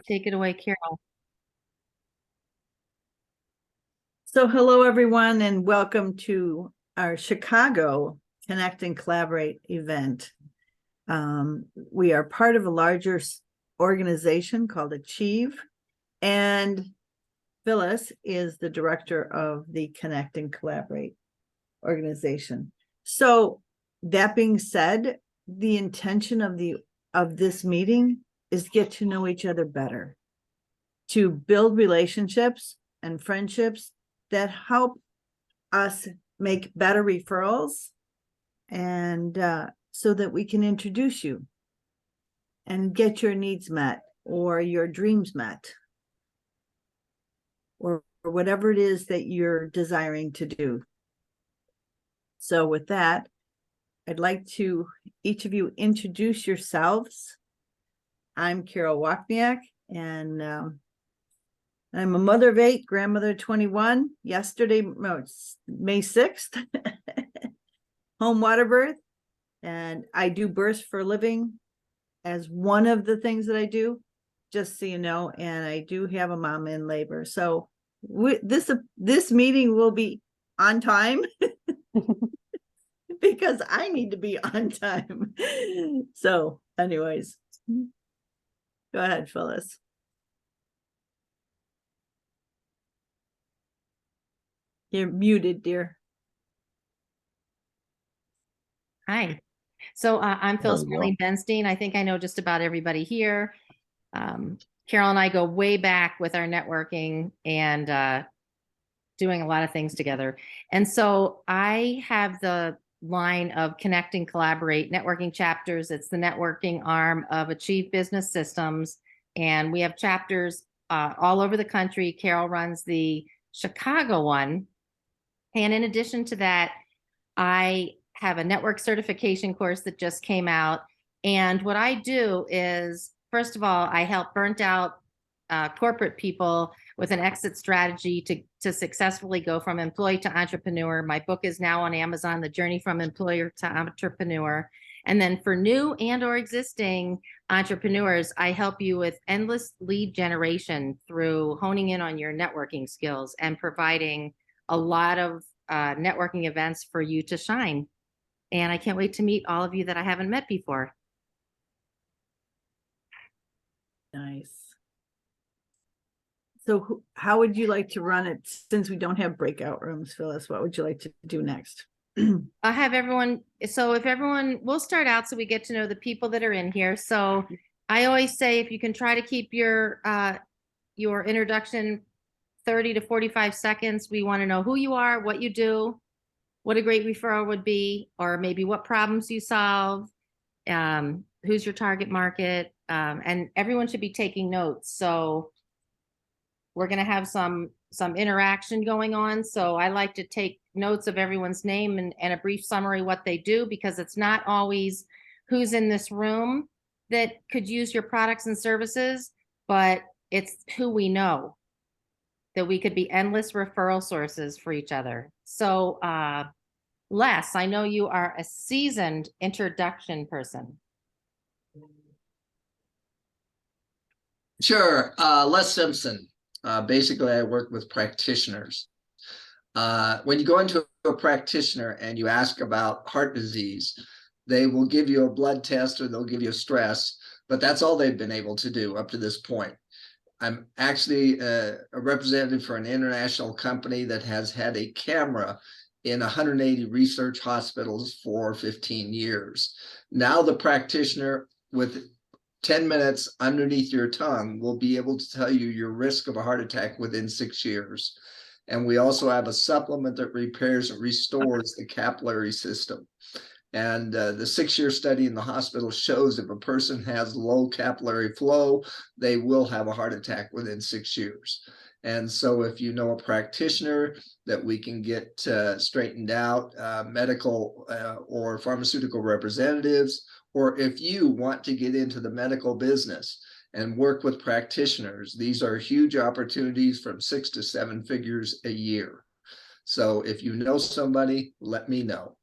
Take it away, Carol. So hello, everyone, and welcome to our Chicago Connect and Collaborate event. We are part of a larger organization called Achieve, and Phyllis is the director of the Connect and Collaborate organization. So that being said, the intention of this meeting is get to know each other better, to build relationships and friendships that help us make better referrals, and so that we can introduce you and get your needs met or your dreams met, or whatever it is that you're desiring to do. So with that, I'd like to each of you introduce yourselves. I'm Carol Wachniak, and I'm a mother of 8, grandmother of 21. Yesterday, no, it's May 6th, home water birth. And I do births for a living as one of the things that I do, just so you know. And I do have a mom in labor. So this meeting will be on time because I need to be on time. So anyways, go ahead, Phyllis. You're muted, dear. Hi. So I'm Phyllis Benstien. I think I know just about everybody here. Carol and I go way back with our networking and doing a lot of things together. And so I have the line of Connect and Collaborate networking chapters. It's the networking arm of Achieve Business Systems. And we have chapters all over the country. Carol runs the Chicago one. And in addition to that, I have a network certification course that just came out. And what I do is, first of all, I help burnt out corporate people with an exit strategy to successfully go from employee to entrepreneur. My book is now on Amazon, The Journey from Employer to Entrepreneur. And then for new and or existing entrepreneurs, I help you with endless lead generation through honing in on your networking skills and providing a lot of networking events for you to shine. And I can't wait to meet all of you that I haven't met before. Nice. So how would you like to run it, since we don't have breakout rooms, Phyllis? What would you like to do next? I'll have everyone. So if everyone, we'll start out so we get to know the people that are in here. So I always say, if you can try to keep your introduction 30 to 45 seconds, we want to know who you are, what you do, what a great referral would be, or maybe what problems you solve, who's your target market, and everyone should be taking notes. So we're going to have some interaction going on. So I like to take notes of everyone's name and a brief summary what they do, because it's not always who's in this room that could use your products and services, but it's who we know, that we could be endless referral sources for each other. So Les, I know you are a seasoned introduction person. Sure. Les Simpson. Basically, I work with practitioners. When you go into a practitioner and you ask about heart disease, they will give you a blood test or they'll give you a stress, but that's all they've been able to do up to this point. I'm actually a representative for an international company that has had a camera in 180 research hospitals for 15 years. Now the practitioner, with 10 minutes underneath your tongue, will be able to tell you your risk of a heart attack within 6 years. And we also have a supplement that repairs and restores the capillary system. And the 6-year study in the hospital shows if a person has low capillary flow, they will have a heart attack within 6 years. And so if you know a practitioner that we can get straightened out, medical or pharmaceutical representatives, or if you want to get into the medical business and work with practitioners, these are huge opportunities from 6 to 7 figures a year. So if you know somebody, let me know.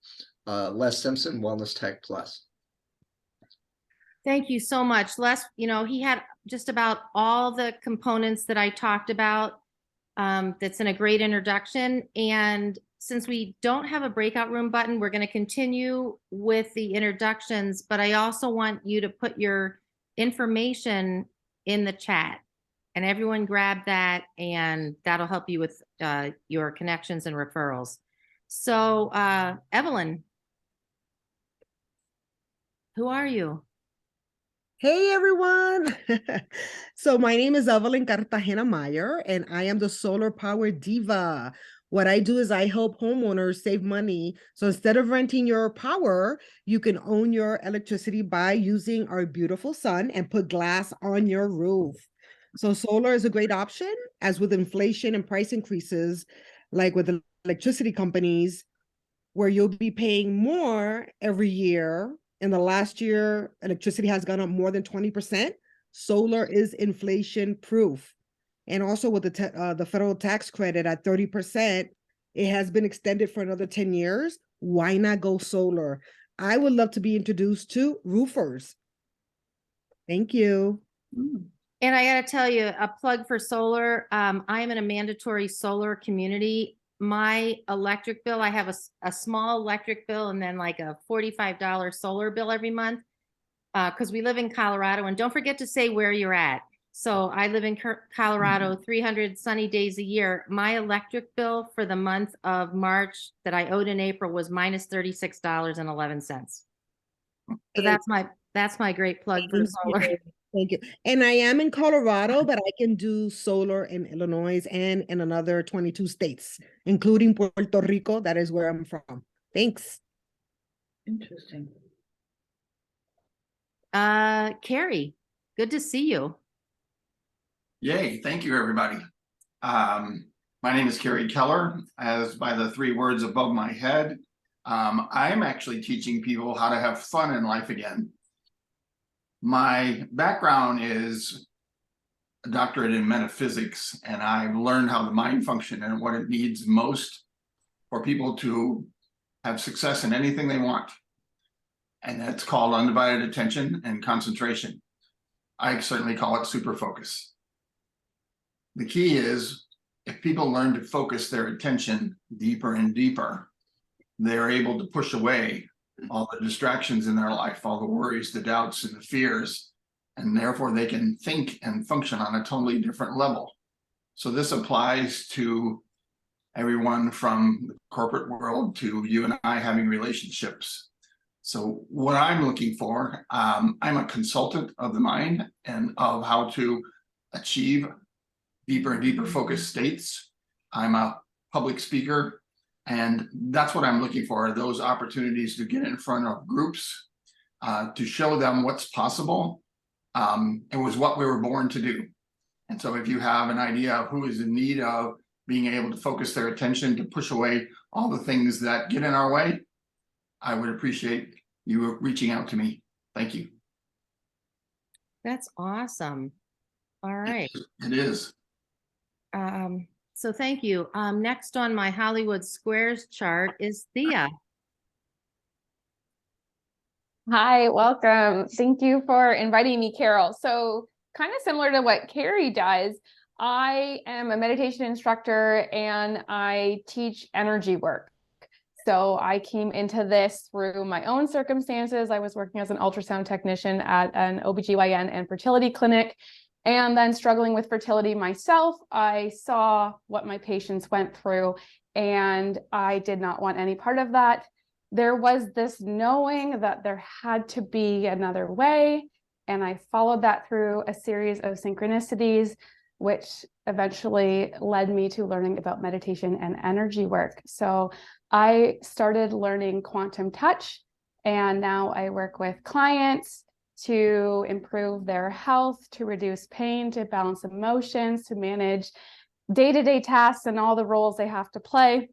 Les Simpson, Wellness Tech Plus. Thank you so much. Les, you know, he had just about all the components that I talked about. That's in a great introduction. And since we don't have a breakout room button, we're going to continue with the introductions, but I also want you to put your information in the chat, and everyone grab that, and that'll help you with your connections and referrals. So, Evelyn, who are you? Hey everyone. So my name is Evelyn Cartagena Meyer, and I am the solar power diva. What I do is I help homeowners save money. So instead of renting your power, you can own your electricity by using our beautiful sun and put glass on your roof. So solar is a great option, as with inflation and price increases, like with the electricity companies, where you'll be paying more every year. In the last year, electricity has gone up more than 20%. Solar is inflation proof. And also with the federal tax credit at 30%, it has been extended for another 10 years. Why not go solar? I would love to be introduced to roofers. Thank you. And I got to tell you, a plug for solar. I am in a mandatory solar community. My electric bill, I have a small electric bill and then like a $45 solar bill every month, because we live in Colorado. And don't forget to say where you're at. So I live in Colorado, 300 sunny days a year. My electric bill for the month of March that I owed in April was minus $36.11. So that's my great plug for solar. Thank you. And I am in Colorado, but I can do solar in Illinois and in another 22 states, including Puerto Rico. That is where I'm from. Thanks. Interesting. Carrie, good to see you. Yay, thank you, everybody. My name is Carrie Keller, as by the three words above my head. I'm actually teaching people how to have fun in life again. My background is a doctorate in metaphysics, and I've learned how the mind functions and what it needs most for people to have success in anything they want. And that's called undivided attention and concentration. I certainly call it super focus. The key is, if people learn to focus their attention deeper and deeper, they're able to push away all the distractions in their life, all the worries, the doubts, and the fears, and therefore they can think and function on a totally different level. So this applies to everyone from the corporate world to you and I having relationships. So what I'm looking for, I'm a consultant of the mind and of how to achieve deeper and deeper focused states. I'm a public speaker, and that's what I'm looking for, those opportunities to get in front of groups, to show them what's possible. It was what we were born to do. And so if you have an idea of who is in need of being able to focus their attention to push away all the things that get in our way, I would appreciate you reaching out to me. Thank you. That's awesome. All right. It is. So thank you. Next on my Hollywood Squares chart is Thea. Hi, welcome. Thank you for inviting me, Carol. So kind of similar to what Carrie does, I am a meditation instructor and I teach energy work. So I came into this through my own circumstances. I was working as an ultrasound technician at an OBGYN and fertility clinic, and then struggling with fertility myself. I saw what my patients went through, and I did not want any part of that. There was this knowing that there had to be another way, and I followed that through a series of synchronicities, which eventually led me to learning about meditation and energy work. So I started learning quantum touch, and now I work with clients to improve their health, to reduce pain, to balance emotions, to manage day-to-day tasks and all the roles they have to play.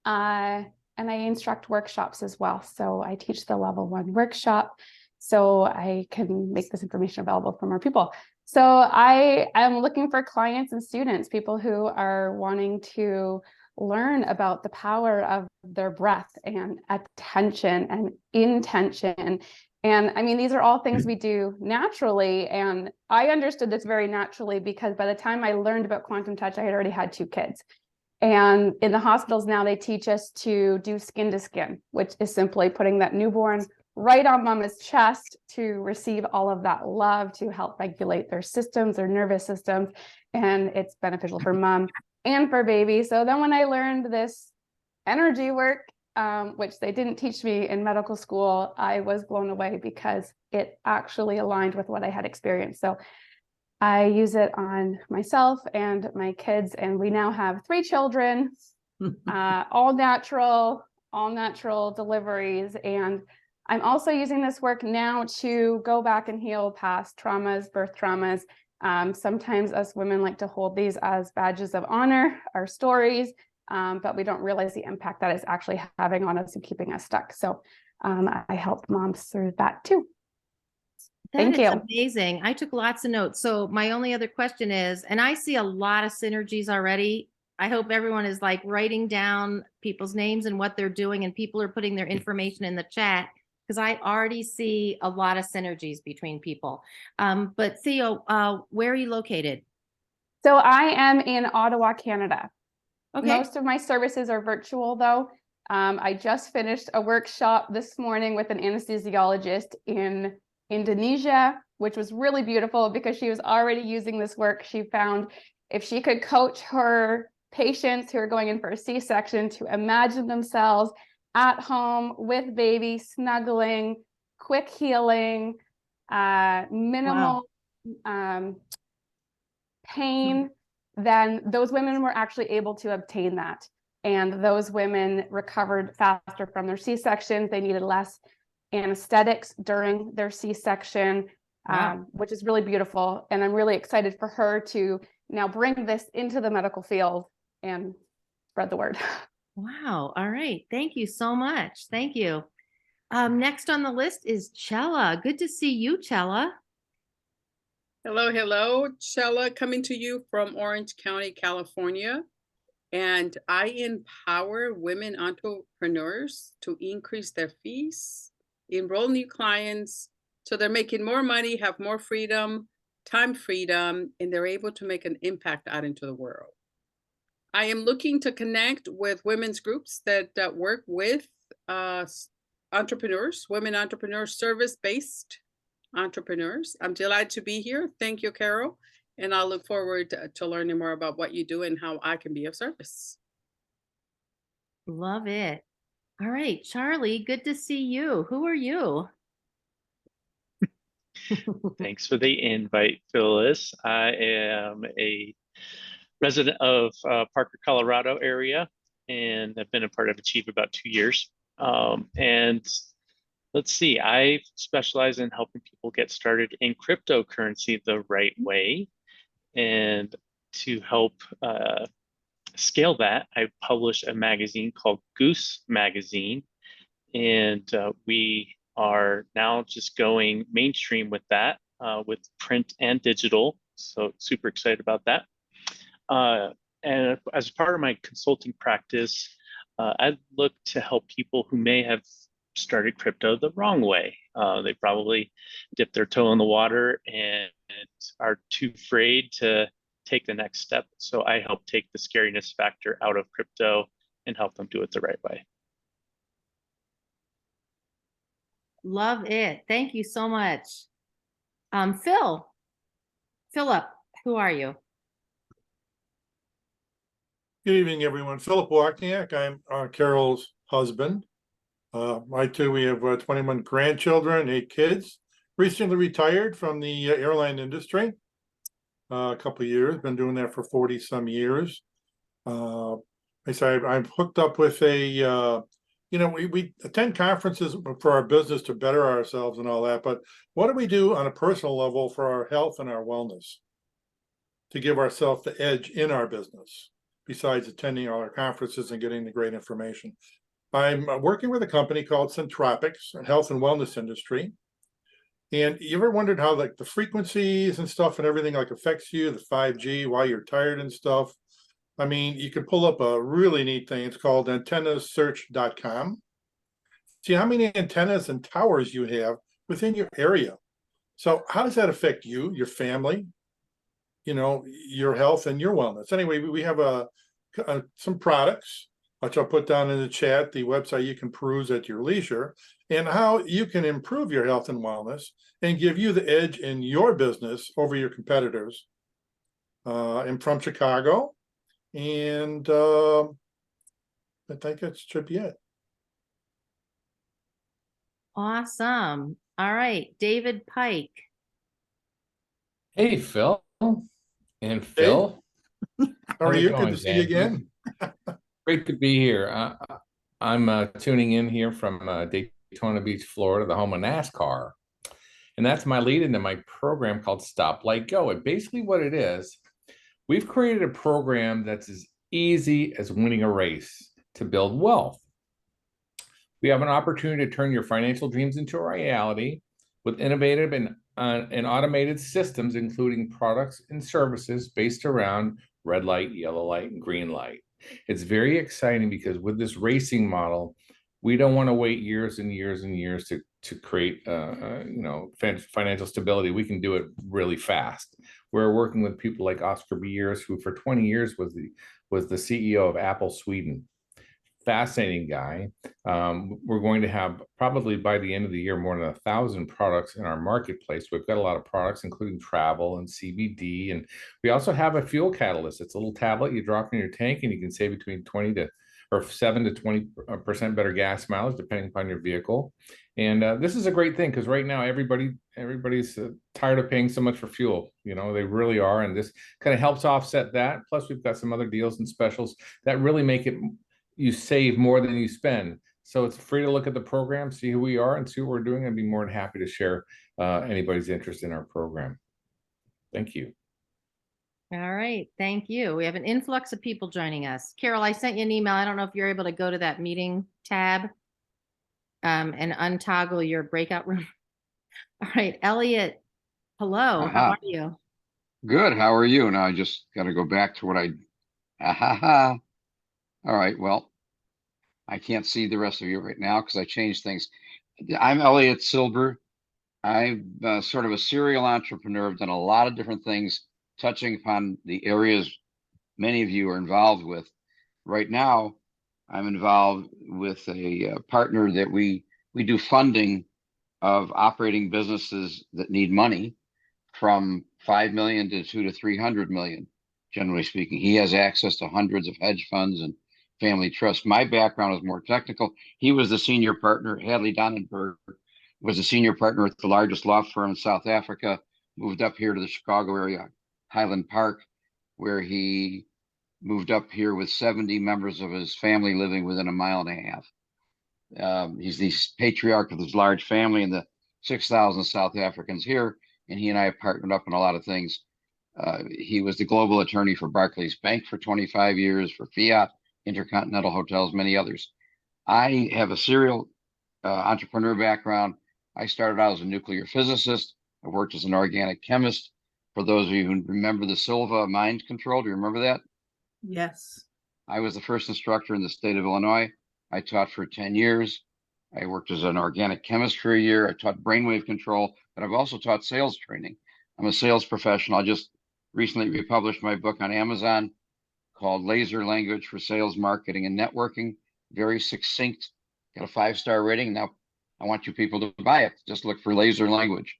And I instruct workshops as well. So I teach the level 1 workshop so I can make this information available for more people. So I am looking for clients and students, people who are wanting to learn about the power of their breath and attention and intention And I mean, these are all things we do naturally. And I understood this very naturally because by the time I learned about quantum touch, I had already had 2 kids. And in the hospitals now, they teach us to do skin to skin, which is simply putting that newborn right on mama's chest to receive all of that love, to help regulate their systems, their nervous systems. And it's beneficial for mom and for baby. So then when I learned this energy work, which they didn't teach me in medical school, I was blown away because it actually aligned with what I had experienced. So I use it on myself and my kids, and we now have 3 children, all natural deliveries. And I'm also using this work now to go back and heal past traumas, birth traumas. Sometimes us women like to hold these as badges of honor, our stories, but we don't realize the impact that it's actually having on us and keeping us stuck. So I help moms through that too. Thank you. Amazing. I took lots of notes. So my only other question is, and I see a lot of synergies already. I hope everyone is like writing down people's names and what they're doing, and people are putting their information in the chat, because I already see a lot of synergies between people. But Theo, where are you located? So I am in Ottawa, Canada. Okay. Most of my services are virtual though. I just finished a workshop this morning with an anesthesiologist in Indonesia, which was really beautiful because she was already using this work. She found if she could coach her patients who are going in for a C-section to imagine themselves at home with baby, snuggling, quick healing, minimal pain, then those women were actually able to obtain that. And those women recovered faster from their C-sections. They needed less anesthetics during their C-section, which is really beautiful. And I'm really excited for her to now bring this into the medical field and spread the word. Wow. All right. Thank you so much. Thank you. Next on the list is Chella. Good to see you, Chella. Hello, hello. Chella coming to you from Orange County, California. And I empower women entrepreneurs to increase their fees, enroll new clients, so they're making more money, have more freedom, time freedom, and they're able to make an impact out into the world. I am looking to connect with women's groups that work with entrepreneurs, women entrepreneurs, service-based entrepreneurs. I'm delighted to be here. Thank you, Carol. And I look forward to learning more about what you do and how I can be of service. Love it. All right, Charlie, good to see you. Who are you? Thanks for the invite, Phyllis. I am a resident of Parker, Colorado area, and I've been a part of Achieve about 2 years. And let's see, I specialize in helping people get started in cryptocurrency the right way. And to help scale that, I publish a magazine called Goose Magazine. And we are now just going mainstream with that, with print and digital. So super excited about that. And as part of my consulting practice, I look to help people who may have started crypto the wrong way. They probably dipped their toe in the water and are too afraid to take the next step. So I help take the scariness factor out of crypto and help them do it the right way. Love it. Thank you so much. Philip, who are you? Good evening, everyone. Philip Wachniak. I'm Carol's husband. We have 21 grandchildren, 8 kids. Recently retired from the airline industry. A couple of years, been doing that for 40 some years. I'm hooked up with we attend conferences for our business to better ourselves and all that, but what do we do on a personal level for our health and our wellness to give ourselves the edge in our business, besides attending all our conferences and getting the great information? I'm working with a company called Centropics, a health and wellness industry. And you ever wondered how like the frequencies and stuff and everything like affects you, the 5G, why you're tired and stuff? I mean, you could pull up a really neat thing. It's called antennasearch.com. See how many antennas and towers you have within your area. So how does that affect you, your family, your health and your wellness? Anyway, we have some products, which I'll put down in the chat, the website you can peruse at your leisure, and how you can improve your health and wellness and give you the edge in your business over your competitors. I'm from Chicago, and I think that should be it. Awesome. All right, David Pike. Hey, Phil and Phil. How are you? Good going, to see you again. Great to be here. I'm tuning in here from Daytona Beach, Florida, the home of NASCAR. And that's my lead into my program called Stop Like Go. And basically what it is, we've created a program that's as easy as winning a race to build wealth. We have an opportunity to turn your financial dreams into a reality with innovative and automated systems, including products and services based around red light, yellow light, and green light. It's very exciting because with this racing model, we don't want to wait years and years and years to create financial stability. We can do it really fast. We're working with people like Oscar Beers, who for 20 years was the CEO of Apple Sweden. Fascinating guy. We're going to have probably by the end of the year more than 1,000 products in our marketplace. We've got a lot of products, including travel and CBD, and we also have a fuel catalyst. It's a little tablet you drop in your tank, and you can save between 7 to 20% better gas mileage, depending upon your vehicle. And this is a great thing because right now everybody's tired of paying so much for fuel. They really are, and this kind of helps offset that. Plus, we've got some other deals and specials that really make it. You save more than you spend. So it's free to look at the program, see who we are, and see what we're doing. I'd be more than happy to share anybody's interest in our program. Thank you. All right, thank you. We have an influx of people joining us. Carol, I sent you an email. I don't know if you're able to go to that meeting tab and untoggle your breakout room. All right, Elliot, hello, how are you? Good, how are you? Now I just got to go back to what all right, well, I can't see the rest of you right now because I changed things. I'm Elliot Silber. I'm sort of a serial entrepreneur. I've done a lot of different things touching upon the areas many of you are involved with. Right now, I'm involved with a partner that we do funding of operating businesses that need money from 5 million to 2 to 300 million, generally speaking. He has access to hundreds of hedge funds and family trusts. My background is more technical. He was the senior partner. Hadley Donnenberg was the senior partner at the largest law firm in South Africa, moved up here to the Chicago area, Highland Park, where he moved up here with 70 members of his family living within a mile and a half. He's the patriarch of his large family and the 6,000 South Africans here, and he and I have partnered up on a lot of things. He was the global attorney for Barclays Bank for 25 years, for Fiat, Intercontinental Hotels, many others. I have a serial entrepreneur background. I started out as a nuclear physicist. I worked as an organic chemist. For those of you who remember the Silva mind control, do you remember that? Yes. I was the first instructor in the state of Illinois. I taught for 10 years. I worked as an organic chemist for a year. I taught brainwave control, but I've also taught sales training. I'm a sales professional. I just recently republished my book on Amazon called Laser Language for Sales, Marketing, and Networking. Very succinct, got a 5-star rating. Now, I want you people to buy it. Just look for Laser Language.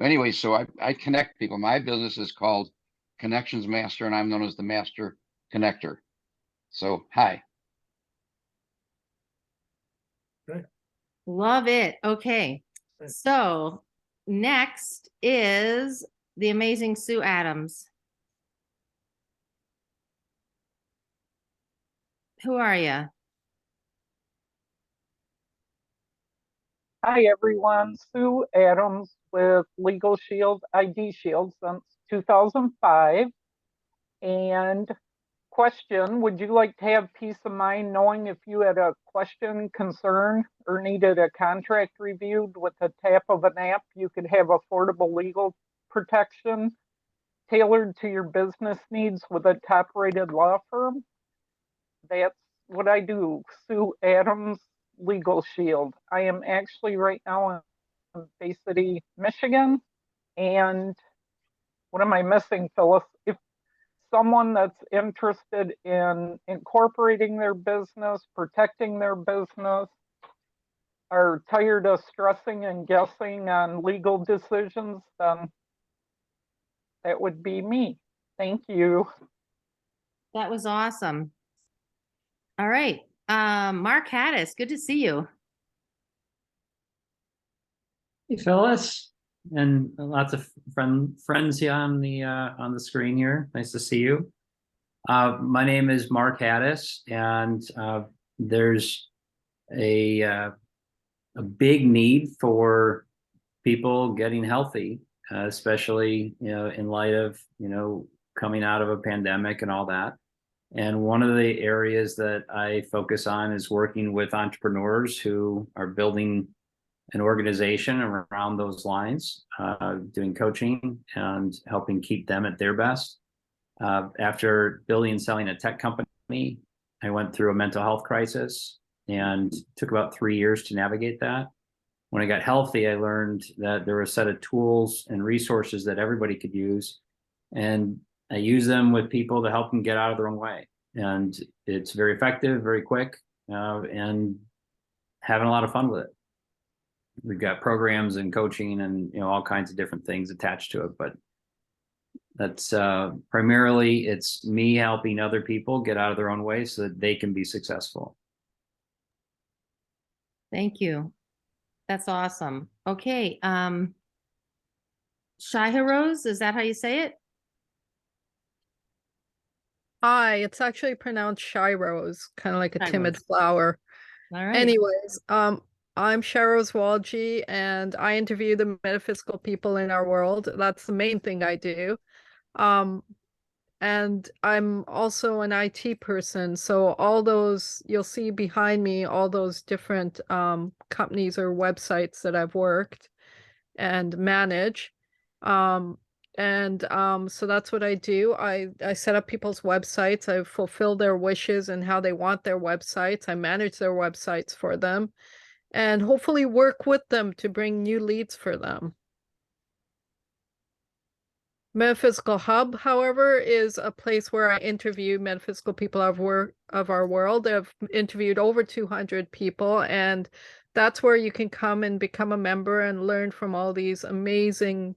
Anyway, so I connect people. My business is called Connections Master, and I'm known as the Master Connector. So, hi. Great. Love it. Okay. So next is the amazing Sue Adams. Who are you? Hi, everyone. Sue Adams with Legal Shield, ID Shield since 2005. And question, would you like to have peace of mind knowing if you had a question, concern, or needed a contract reviewed with the tap of an app, you could have affordable legal protection tailored to your business needs with a top-rated law firm? That's what I do. Sue Adams, Legal Shield. I am actually right now Bay City, Michigan. And what am I missing, Phyllis? If someone that's interested in incorporating their business, protecting their business, are tired of stressing and guessing on legal decisions, then that would be me. Thank you. That was awesome. All right. Mark Hattis, good to see you. Hey, Phyllis, and lots of friends here on the screen here. Nice to see you. My name is Mark Hattis, and there's a big need for people getting healthy, especially in light of coming out of a pandemic and all that. And one of the areas that I focus on is working with entrepreneurs who are building an organization around those lines, doing coaching and helping keep them at their best. After building and selling a tech company, I went through a mental health crisis and took about 3 years to navigate that. When I got healthy, I learned that there were a set of tools and resources that everybody could use. And I use them with people to help them get out of their own way. And it's very effective, very quick, and having a lot of fun with it. We've got programs and coaching and all kinds of different things attached to it, but that's primarily it's me helping other people get out of their own way so that they can be successful. Thank you. That's awesome. Okay. Rose, is that how you say it? Hi, it's actually pronounced Shy Rose, kind of like a Shy timid Rose. flower. All right. Anyways, I'm Rose Walji, and I interview the metaphysical people in our world. That's the main thing I do. And I'm also an IT person. So all those, you'll see behind me, all those different companies or websites that I've worked and manage. So that's what I do. I set up people's websites. I fulfill their wishes and how they want their websites. I manage their websites for them and hopefully work with them to bring new leads for them. Metaphysical Hub, however, is a place where I interview metaphysical people of our world. I've interviewed over 200 people, and that's where you can come and become a member and learn from all these amazing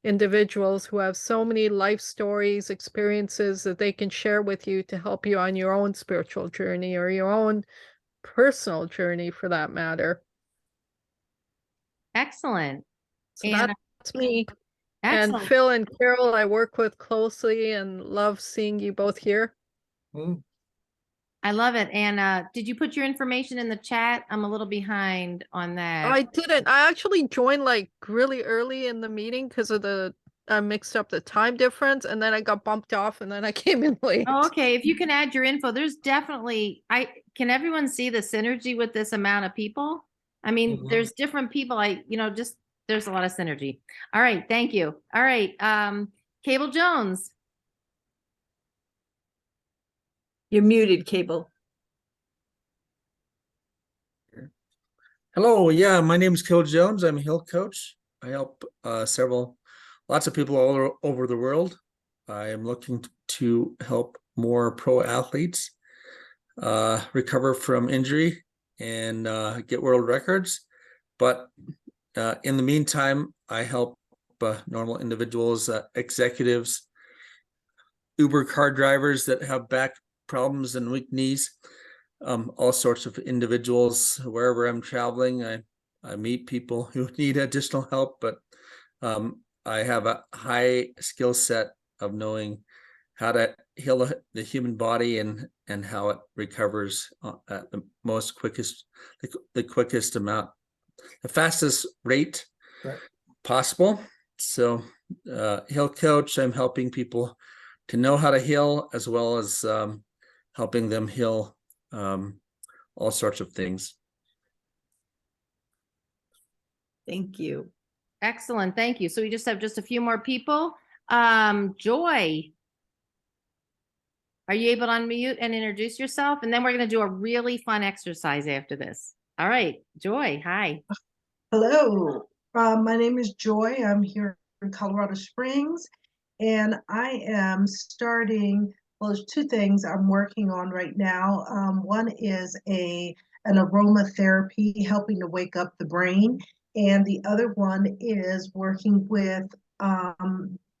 individuals who have so many life stories, experiences that they can share with you to help you on your own spiritual journey or your own personal journey for that matter. Excellent. So that's me. Excellent. And Phil and Carol, I work with closely and love seeing you both here. I love it. And did you put your information in the chat? I'm a little behind on that. I didn't. I actually joined like really early in the meeting because of I mixed up the time difference, and then I got bumped off, and then I came in late. Oh, okay. If you can add your info, there's definitely, can everyone see the synergy with this amount of people? I mean, there's different people. There's a lot of synergy. All right. Thank you. All right. Cable Jones. You're muted, Cable. Hello, yeah, my name is Cable Jones. I'm a health coach. I help lots of people all over the world. I am looking to help more pro athletes recover from injury and get world records. But in the meantime, I help normal individuals, executives, Uber car drivers that have back problems and weak knees, all sorts of individuals. Wherever I'm traveling, I meet people who need additional help, but I have a high skill set of knowing how to heal the human body and how it recovers at the quickest amount, the fastest rate possible. So health coach, I'm helping people to know how to heal, as well as helping them heal all sorts of things. Thank you. Excellent. Thank you. So we just have just a few more people. Joy, are you able to unmute and introduce yourself? And then we're going to do a really fun exercise after this. All right, Joy, hi. Hello. My name is Joy. I'm here in Colorado Springs, and I am starting. Well, there's two things I'm working on right now. One is an aromatherapy helping to wake up the brain, and the other one is working with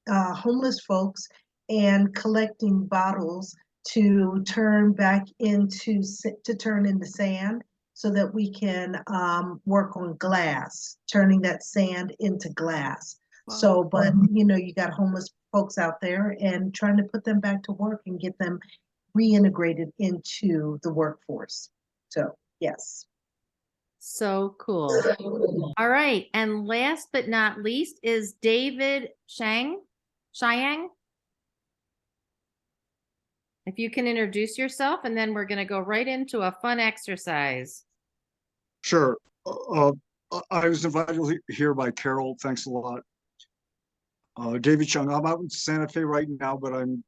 homeless folks and collecting bottles to turn into sand so that we can work on glass, turning that sand into glass. Wow. So, but you got homeless folks out there and trying to put them back to work and get them reintegrated into the workforce. So, yes. So cool. All right. And last but not least is David Chiang. If you can introduce yourself, and then we're going to go right into a fun exercise. Sure. I was invited here by Carol. Thanks a lot. David Chung. I'm out in Santa Fe right now, but I'm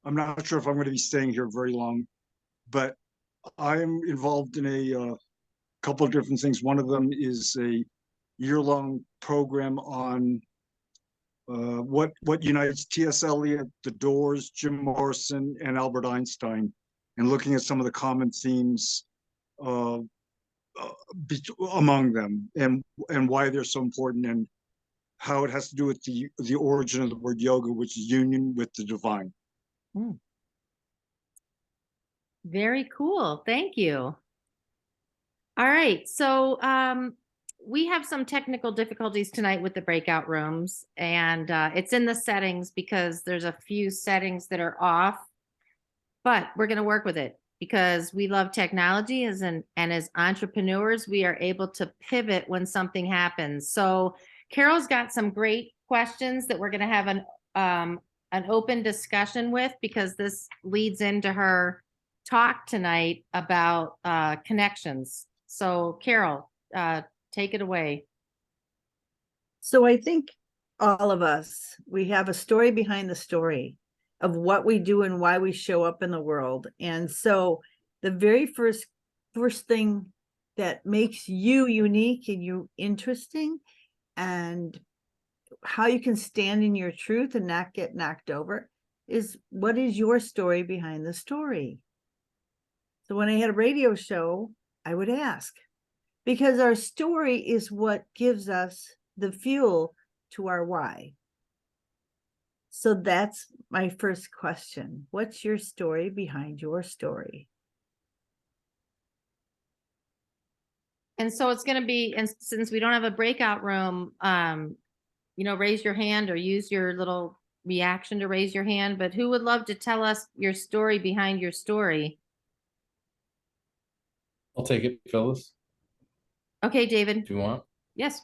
not sure if I'm going to be staying here very long. But I'm involved in a couple of different things. One of them is a year-long program on what unites T.S. Eliot, The Doors, Jim Morrison, and Albert Einstein, and looking at some of the common themes among them, and why they're so important, and how it has to do with the origin of the word yoga, which is union with the divine. Very cool. Thank you. All right. So we have some technical difficulties tonight with the breakout rooms, and it's in the settings because there's a few settings that are off, but we're going to work with it because we love technology and as entrepreneurs, we are able to pivot when something happens. So Carol's got some great questions that we're going to have an open discussion with, because this leads into her talk tonight about connections. So Carol, take it away. So I think all of us, we have a story behind the story of what we do and why we show up in the world. And so the very first thing that makes you unique and you interesting, and how you can stand in your truth and not get knocked over, is what is your story behind the story? So when I had a radio show, I would ask, because our story is what gives us the fuel to our why. So that's my first question. What's your story behind your story? And so it's going to be, and since we don't have a breakout room, raise your hand or use your little reaction to raise your hand. But who would love to tell us your story behind your story? I'll take it, Phyllis. Okay, David. Do you want? Yes.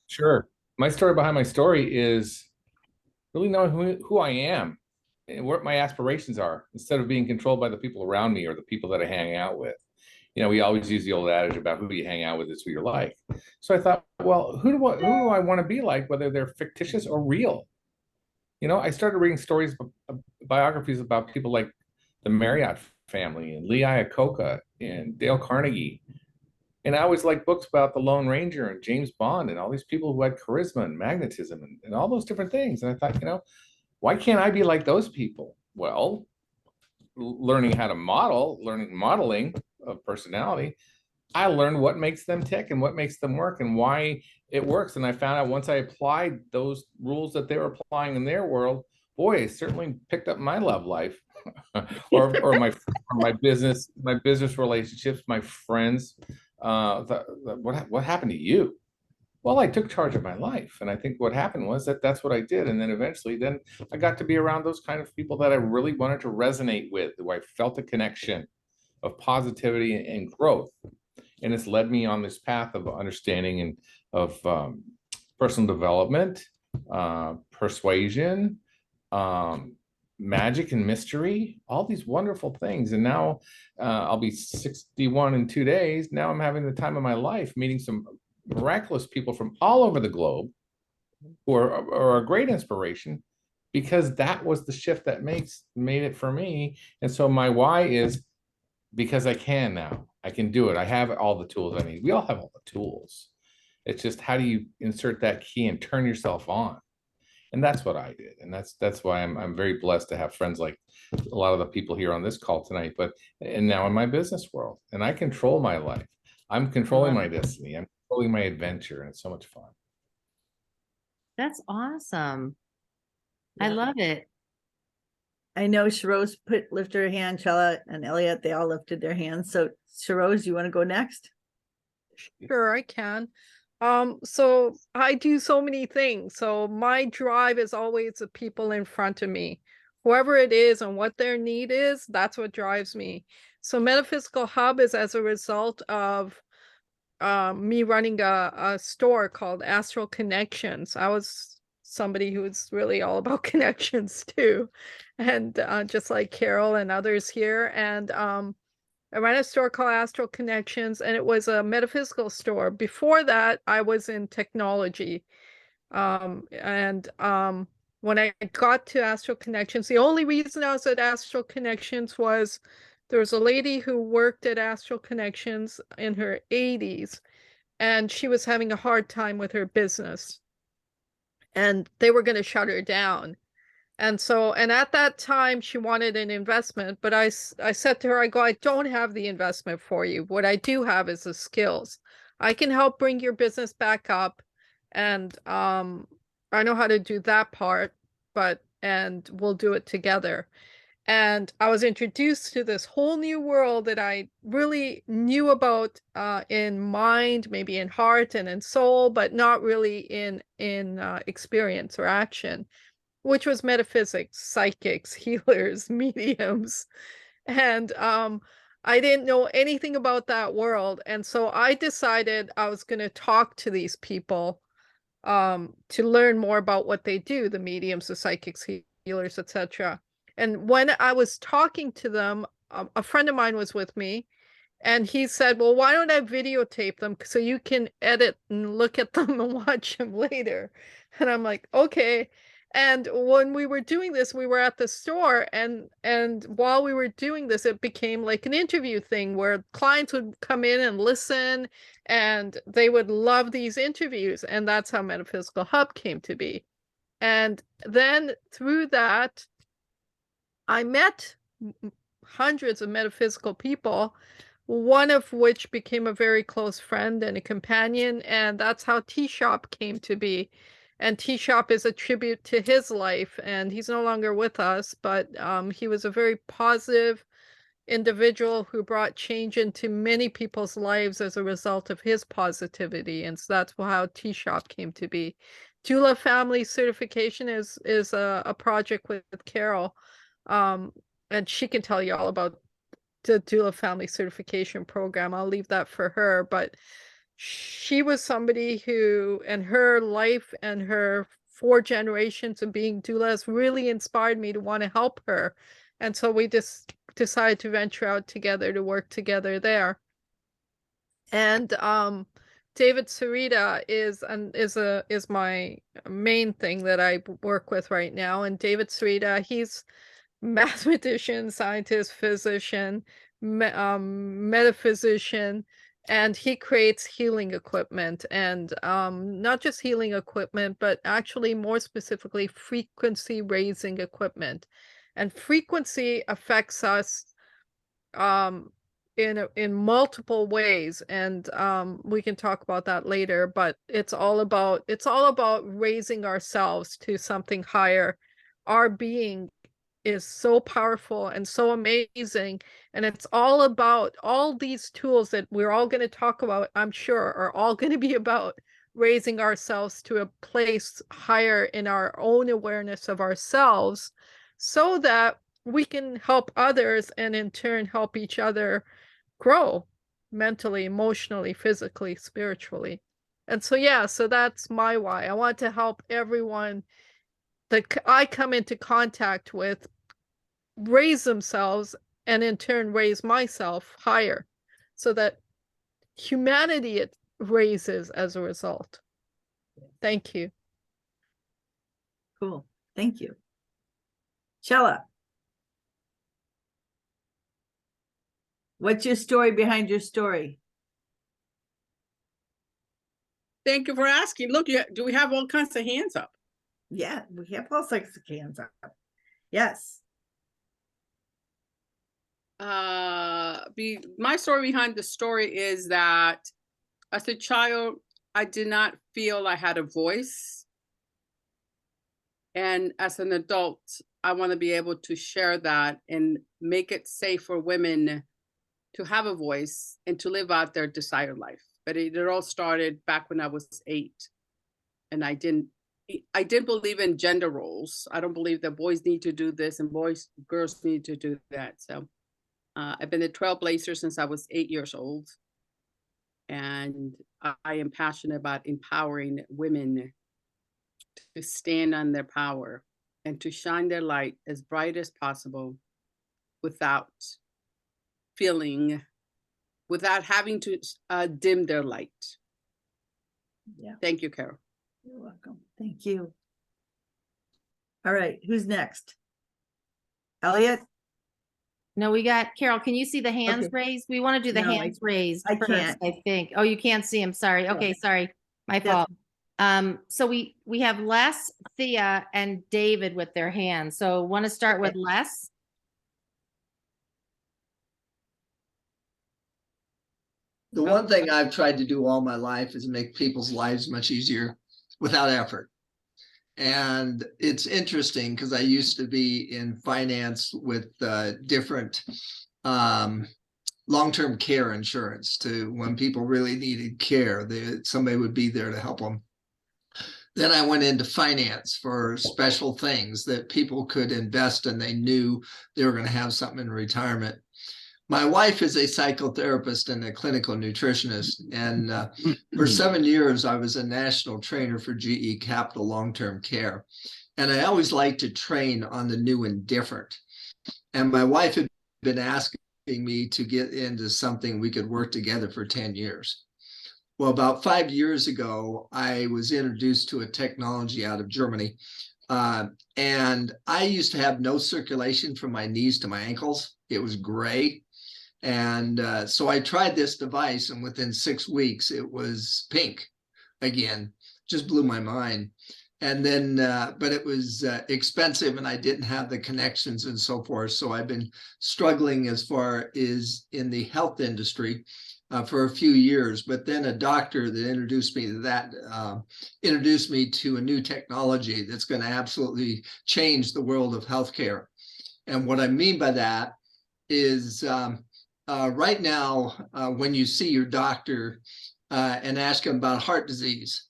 Sure. My story behind my story is really knowing who I am and what my aspirations are, instead of being controlled by the people around me or the people that I hang out with. We always use the old adage about who you hang out with is who you're like. So I thought, well, who do I want to be like, whether they're fictitious or real? I started reading stories, biographies about people like the Marriott family and Lee Iacocca and Dale Carnegie. And I always liked books about the Lone Ranger and James Bond and all these people who had charisma and magnetism and all those different things. And I thought, why can't I be like those people? Well, learning how to modeling of personality, I learned what makes them tick and what makes them work and why it works. And I found out once I applied those rules that they were applying in their world, boy, it certainly picked up my love life or my business relationships, my friends. What happened to you? Well, I took charge of my life. And I think what happened was that's what I did. And then eventually I got to be around those kind of people that I really wanted to resonate with, who I felt a connection of positivity and growth. And it's led me on this path of understanding and of personal development, persuasion, magic and mystery, all these wonderful things. And now I'll be 61 in 2 days. Now I'm having the time of my life, meeting some miraculous people from all over the globe who are a great inspiration, because that was the shift that made it for me. And so my why is because I can now. I can do it. I have all the tools I need. We all have all the tools. It's just how do you insert that key and turn yourself on? And that's what I did. And that's why I'm very blessed to have friends like a lot of the people here on this call tonight, and now in my business world. And I control my life. I'm controlling my destiny. I'm controlling my adventure, and it's so much fun. That's awesome. I love it. I know Sharose lifted her hand, Chella and Elliot, they all lifted their hands. So Sharose, you want to go next? Sure, I can. So I do so many things. So my drive is always the people in front of me. Whoever it is and what their need is, that's what drives me. So Metaphysical Hub is as a result of me running a store called Astral Connections. I was somebody who was really all about connections too. And just like Carol and others here. And I ran a store called Astral Connections, and it was a metaphysical store. Before that, I was in technology. When I got to Astral Connections, the only reason I was at Astral Connections was there was a lady who worked at Astral Connections in her 80s, and she was having a hard time with her business. And they were going to shut her down. And at that time, she wanted an investment, but I said to her, I don't have the investment for you. What I do have is the skills. I can help bring your business back up. And I know how to do that part, and we'll do it together. And I was introduced to this whole new world that I really knew about in mind, maybe in heart and in soul, but not really in experience or action, which was metaphysics, psychics, healers, mediums. And I didn't know anything about that world. And so I decided I was going to talk to these people to learn more about what they do, the mediums, the psychics, healers, etc. And when I was talking to them, a friend of mine was with me, and he said, well, why don't I videotape them so you can edit and look at them and watch them later? And I'm like, okay. And when we were doing this, we were at the store, and while we were doing this, it became like an interview thing where clients would come in and listen, and they would love these interviews. And that's how Metaphysical Hub came to be. And then through that, I met hundreds of metaphysical people, one of which became a very close friend and a companion, and that's how Tea Shop came to be. And Tea Shop is a tribute to his life, and he's no longer with us, but he was a very positive individual who brought change into many people's lives as a result of his positivity, and so that's how Tea Shop came to be. Doula Family Certification is a project with Carol, and she can tell you all about the Doula Family Certification Program. I'll leave that for her, but she was somebody who, and her life and her 4 generations of being doulas really inspired me to want to help her. And so we just decided to venture out together to work together there. And David Sarita is my main thing that I work with right now. And David Sarita, he's mathematician, scientist, physician, metaphysician, and he creates healing equipment, and not just healing equipment, but actually more specifically frequency raising equipment. And frequency affects us in multiple ways, and we can talk about that later, but it's all about raising ourselves to something higher. Our being is so powerful and so amazing, and it's all about all these tools that we're all going to talk about, I'm sure, are all going to be about raising ourselves to a place higher in our own awareness of ourselves, so that we can help others and in turn help each other grow mentally, emotionally, physically, spiritually. And so so that's my why. I want to help everyone that I come into contact with raise themselves, and in turn raise myself higher, so that humanity it raises as a result. Thank you. Cool. Thank you. Chella, what's your story behind your story? Thank you for asking. Look, do we have all kinds of hands up? Yeah, we have all sorts of hands up. Yes. My story behind the story is that as a child, I did not feel I had a voice. And as an adult, I want to be able to share that and make it safe for women to have a voice and to live out their desired life. But it all started back when I was 8. And I didn't believe in gender roles. I don't believe that boys need to do this and girls need to do that. So I've been a trailblazer since I was 8 years old. And I am passionate about empowering women to stand on their power and to shine their light as bright as possible without having to dim their light. Yeah. Thank you, Carol. You're welcome. Thank you. All right, who's next? Elliot? No, we got Carol. Can you see the hands Okay. raised? We want to do the No, hands raised I first, can't. I think. Oh, you can't see them. Sorry. No. Okay, sorry. My That's- fault. So we have Les, Thea, and David with their hands. So want to start with Les? The one thing I've tried to do all my life is make people's lives much easier without effort. And it's interesting because I used to be in finance with different long-term care insurance to when people really needed care, somebody would be there to help them. Then I went into finance for special things that people could invest and they knew they were going to have something in retirement. My wife is a psychotherapist and a clinical nutritionist. And for 7 years, I was a national trainer for GE Capital Long-Term Care. And I always liked to train on the new and different. And my wife had been asking me to get into something we could work together for 10 years. Well, about 5 years ago, I was introduced to a technology out of Germany. And I used to have no circulation from my knees to my ankles. It was gray. And so I tried this device, and within 6 weeks, it was pink again. Just blew my mind. And then, but it was expensive, and I didn't have the connections and so forth. So I've been struggling as far as in the health industry for a few years. But then a doctor that introduced me to that introduced me to a new technology that's going to absolutely change the world of healthcare. And what I mean by that is right now, when you see your doctor and ask him about heart disease,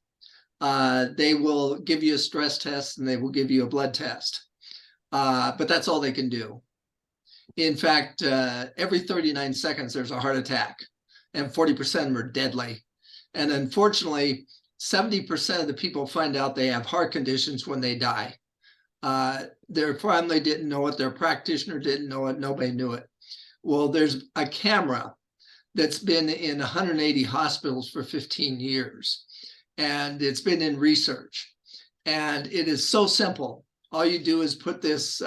they will give you a stress test and they will give you a blood test. But that's all they can do. In fact, every 39 seconds, there's a heart attack, and 40% of them are deadly. And unfortunately, 70% of the people find out they have heart conditions when they die. Their family didn't know it, their practitioner didn't know it, nobody knew it. Well, there's a camera that's been in 180 hospitals for 15 years, and it's been in research. And it is so simple. All you do is put this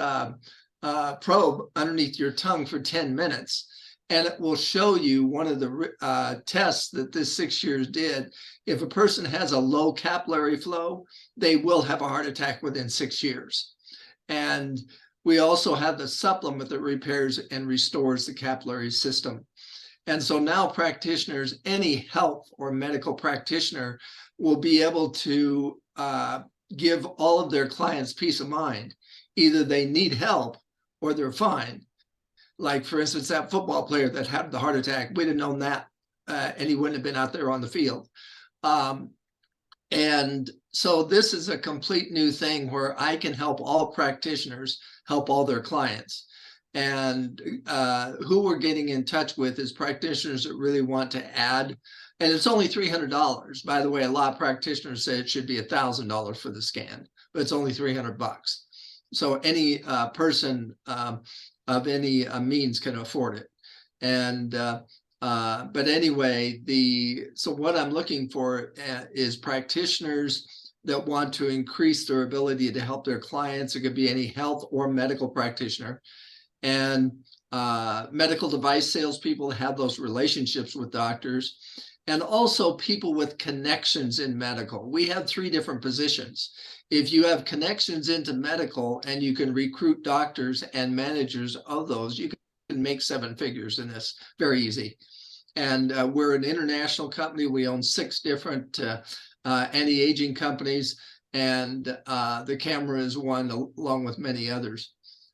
probe underneath your tongue for 10 minutes, and it will show you one of the tests that this 6 years did. If a person has a low capillary flow, they will have a heart attack within 6 years. And we also have the supplement that repairs and restores the capillary system. And so now practitioners, any health or medical practitioner, will be able to give all of their clients peace of mind. Either they need help or they're fine. Like, for instance, that football player that had the heart attack, we'd have known that and he wouldn't have been out there on the field. And so this is a complete new thing where I can help all practitioners help all their clients. And who we're getting in touch with is practitioners that really want to add. And it's only $300. By the way, a lot of practitioners say it should be $1,000 for the scan, but it's only $300. So any person of any means can afford it. And but anyway, so what I'm looking for is practitioners that want to increase their ability to help their clients. It could be any health or medical practitioner, and medical device salespeople that have those relationships with doctors, and also people with connections in medical. We have 3 different positions. If you have connections into medical and you can recruit doctors and managers of those, you can make 7 figures in this very easy. And we're an international company. We own 6 different anti-aging companies, and the camera is one along with many others.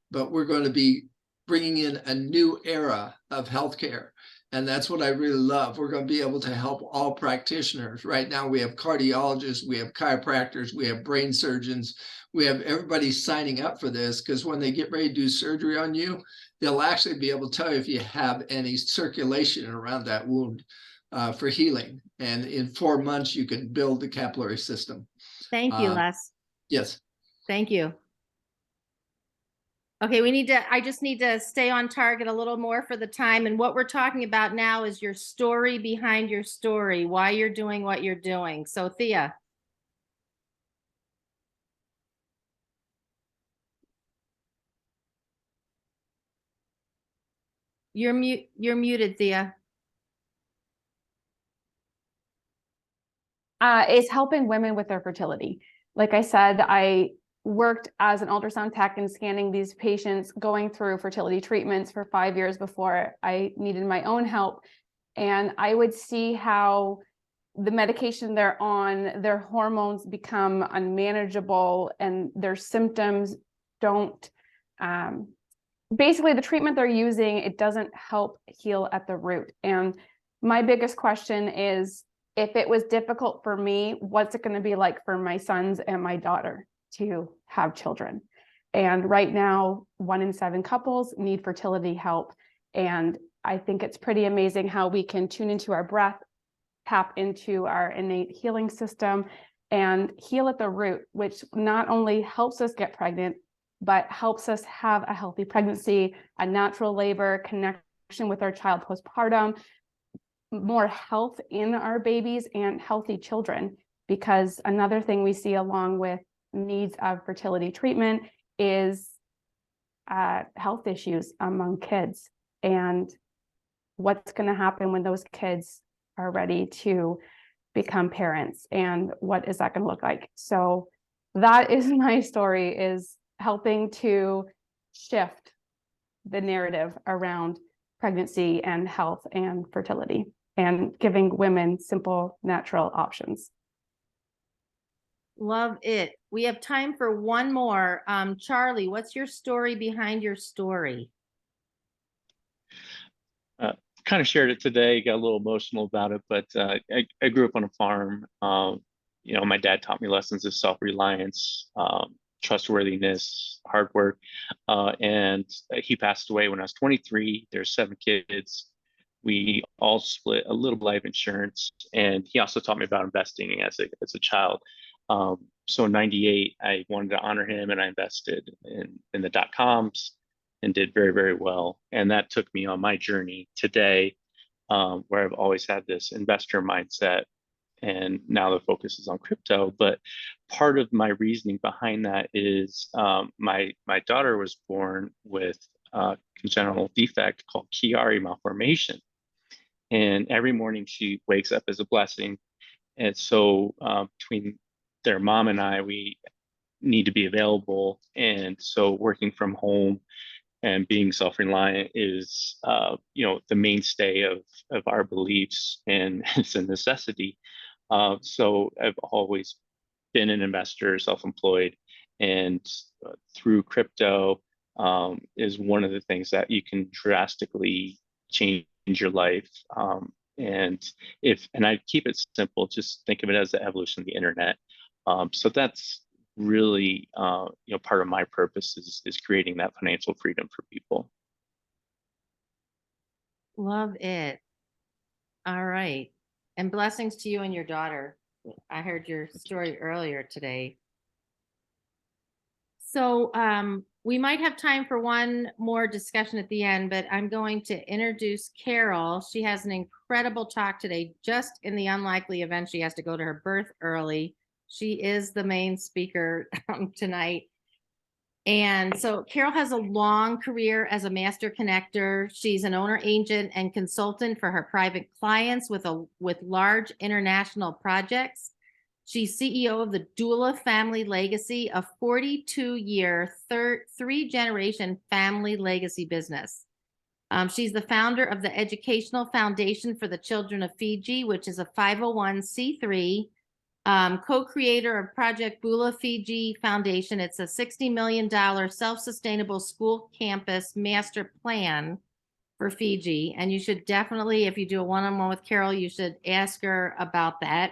But we're going to be bringing in a new era of healthcare. And that's what I really love. We're going to be able to help all practitioners. Right now, we have cardiologists, we have chiropractors, we have brain surgeons. We have everybody signing up for this, because when they get ready to do surgery on you, they'll actually be able to tell you if you have any circulation around that wound for healing. And in 4 months, you can build the capillary system. Thank you, Les. Yes. Thank you. Okay, I just need to stay on target a little more for the time. And what we're talking about now is your story behind your story, why you're doing what you're doing. So Thea. You're muted, Thea. Is helping women with their fertility. Like I said, I worked as an ultrasound tech and scanning these patients going through fertility treatments for 5 years before I needed my own help. And I would see how the medication they're on, their hormones become unmanageable and their symptoms don't, basically the treatment they're using, it doesn't help heal at the root. And my biggest question is, if it was difficult for me, what's it going to be like for my sons and my daughter to have children? And right now, 1 in 7 couples need fertility help. And I think it's pretty amazing how we can tune into our breath, tap into our innate healing system, and heal at the root, which not only helps us get pregnant, but helps us have a healthy pregnancy, a natural labor, connection with our child postpartum, more health in our babies, and healthy children. Because another thing we see along with needs of fertility treatment is health issues among kids, and what's going to happen when those kids are ready to become parents, and what is that going to look like. So that is my story, is helping to shift the narrative around pregnancy and health and fertility, and giving women simple, natural options. Love it. We have time for one more. Charlie, what's your story behind your story? Kind of shared it today, got a little emotional about it, but I grew up on a farm. You know, my dad taught me lessons of self-reliance, trustworthiness, hard work, and he passed away when I was 23. There's 7 kids. We all split a little life insurance, and he also taught me about investing as a child. So in '98, I wanted to honor him, and I invested in the .coms and did very, very well. And that took me on my journey today, where I've always had this investor mindset, and now the focus is on crypto. But part of my reasoning behind that is my daughter was born with a congenital defect called Chiari malformation. And every morning she wakes up as a blessing. And so between their mom and I, we need to be available. And so working from home and being self-reliant is, you know, the mainstay of our beliefs, and it's a necessity. So I've always been an investor, self-employed, and through crypto is one of the things that you can drastically change your life. And I keep it simple, just think of it as the evolution of the internet. So that's really, you know, part of my purpose is creating that financial freedom for people. Love it. All right. And blessings to you and your daughter. I heard your story earlier today. So we might have time for one more discussion at the end, but I'm going to introduce Carol. She has an incredible talk today, just in the unlikely event she has to go to her birth early. She is the main speaker tonight. And so Carol has a long career as a master connector. She's an owner agent and consultant for her private clients with large international projects. She's CEO of the Doula Family Legacy, a 42-year, three-generation family legacy business. She's the founder of the Educational Foundation for the Children of Fiji, which is a 501c3. Co-creator of Project Bula Fiji Foundation. It's a $60 million self-sustainable school campus master plan for Fiji. And you should definitely, if you do a one-on-one with Carol, you should ask her about that.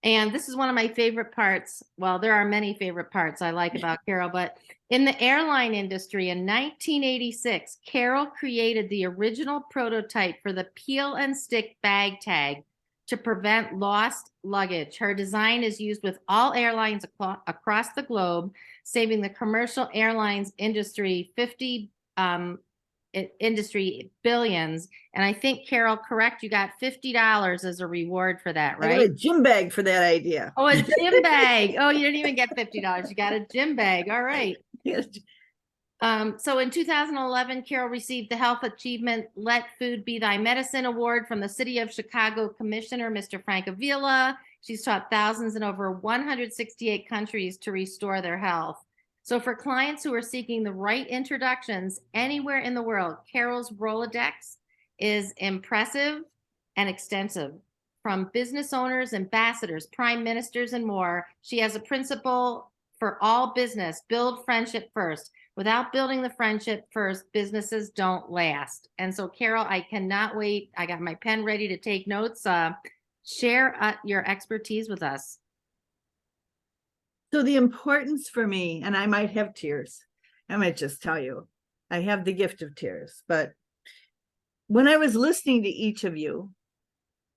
And this is one of my favorite parts. Well, there are many favorite parts I like about Carol, but in the airline industry in 1986, Carol created the original prototype for the peel and stick bag tag to prevent lost luggage. Her design is used with all airlines across the globe, saving the commercial airlines industry billions. And I think, Carol, correct, you got $50 as a reward for that, right? I got a gym bag for that idea. Oh, a gym bag. Oh, you didn't even get $50. You got a gym bag. All right. So in 2011, Carol received the Health Achievement Let Food Be Thy Medicine Award from the City of Chicago Commissioner, Mr. Frank Avila. She's taught thousands in over 168 countries to restore their health. So for clients who are seeking the right introductions anywhere in the world, Carol's Rolodex is impressive and extensive. From business owners, ambassadors, prime ministers, and more, she has a principle for all business: build friendship first. Without building the friendship first, businesses don't last. And so, Carol, I cannot wait. I got my pen ready to take notes. Share your expertise with us. So the importance for me, and I might have tears, I might just tell you, I have the gift of tears, but when I was listening to each of you,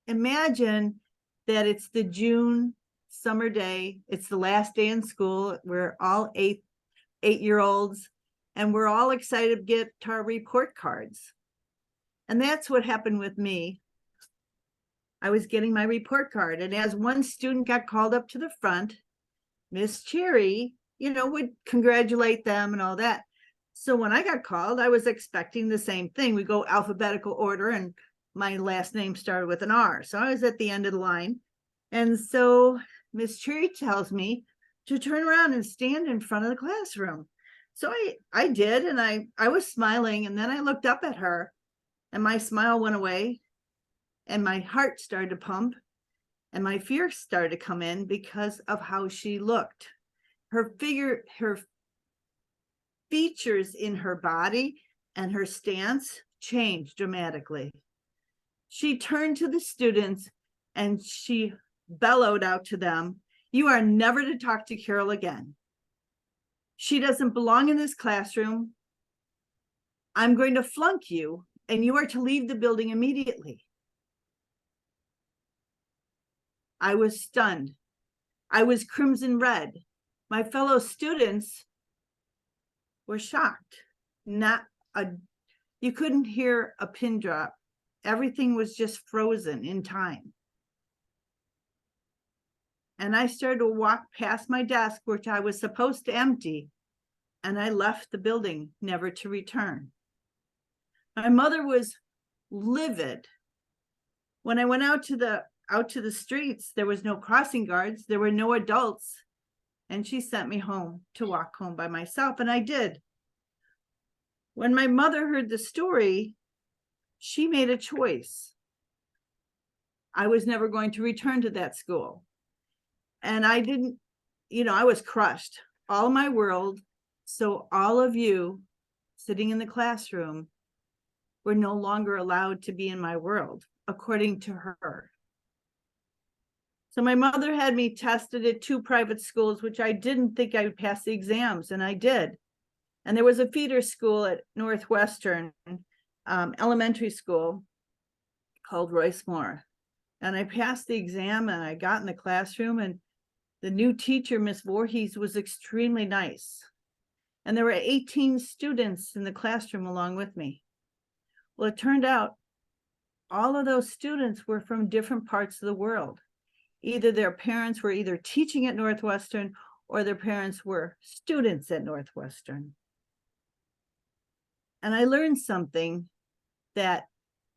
imagine that it's the June summer day. It's the last day in school. We're all eight-year-olds, and we're all excited to get our report cards. And that's what happened with me. I was getting my report card, and as one student got called up to the front, Miss Cherry, would congratulate them and all that. So when I got called, I was expecting the same thing. We go alphabetical order, and my last name started with an R. So I was at the end of the line. And so Miss Cherry tells me to turn around and stand in front of the classroom. So I did, and I was smiling, and then I looked up at her, and my smile went away, and my heart started to pump, and my fear started to come in because of how she looked. Her figure, her features in her body and her stance changed dramatically. She turned to the students and she bellowed out to them, "You are never to talk to Carol again. She doesn't belong in this classroom. I'm going to flunk you, and you are to leave the building immediately." I was stunned. I was crimson red. My fellow students were shocked. You couldn't hear a pin drop. Everything was just frozen in time. And I started to walk past my desk, which I was supposed to empty, and I left the building, never to return. My mother was livid. When I went out to the streets, there was no crossing guards, there were no adults, and she sent me home to walk home by myself, and I did. When my mother heard the story, she made a choice. I was never going to return to that school. And I didn't, I was crushed. All my world. So all of you sitting in the classroom were no longer allowed to be in my world, according to her. So my mother had me tested at 2 private schools, which I didn't think I would pass the exams, and I did. And there was a feeder school at Northwestern elementary school called Royce Moore. And I passed the exam, and I got in the classroom, and the new teacher, Miss Voorhees, was extremely nice. And there were 18 students in the classroom along with me. Well, it turned out all of those students were from different parts of the world. Either their parents were either teaching at Northwestern or their parents were students at Northwestern. And I learned something, that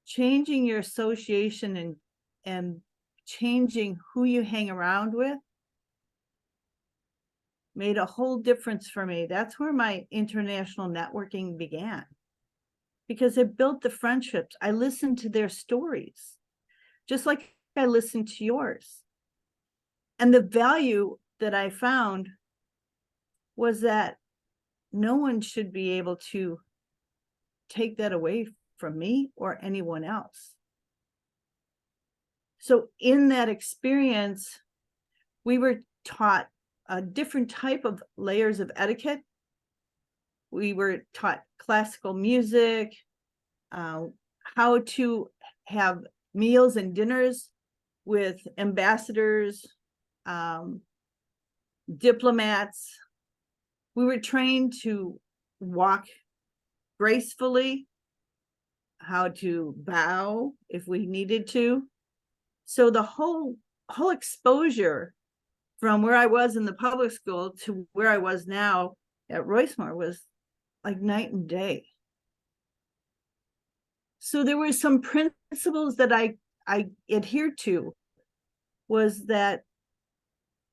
changing your association and changing who you hang around with made a whole difference for me. That's where my international networking began, because it built the friendships. I listened to their stories, just like I listened to yours. And the value that I found was that no one should be able to take that away from me or anyone else. So in that experience, we were taught a different type of layers of etiquette. We were taught classical music, how to have meals and dinners with ambassadors, diplomats. We were trained to walk gracefully, how to bow if we needed to. So the whole exposure from where I was in the public school to where I was now at Roycemore was like night and day. So there were some principles that I adhered to, was that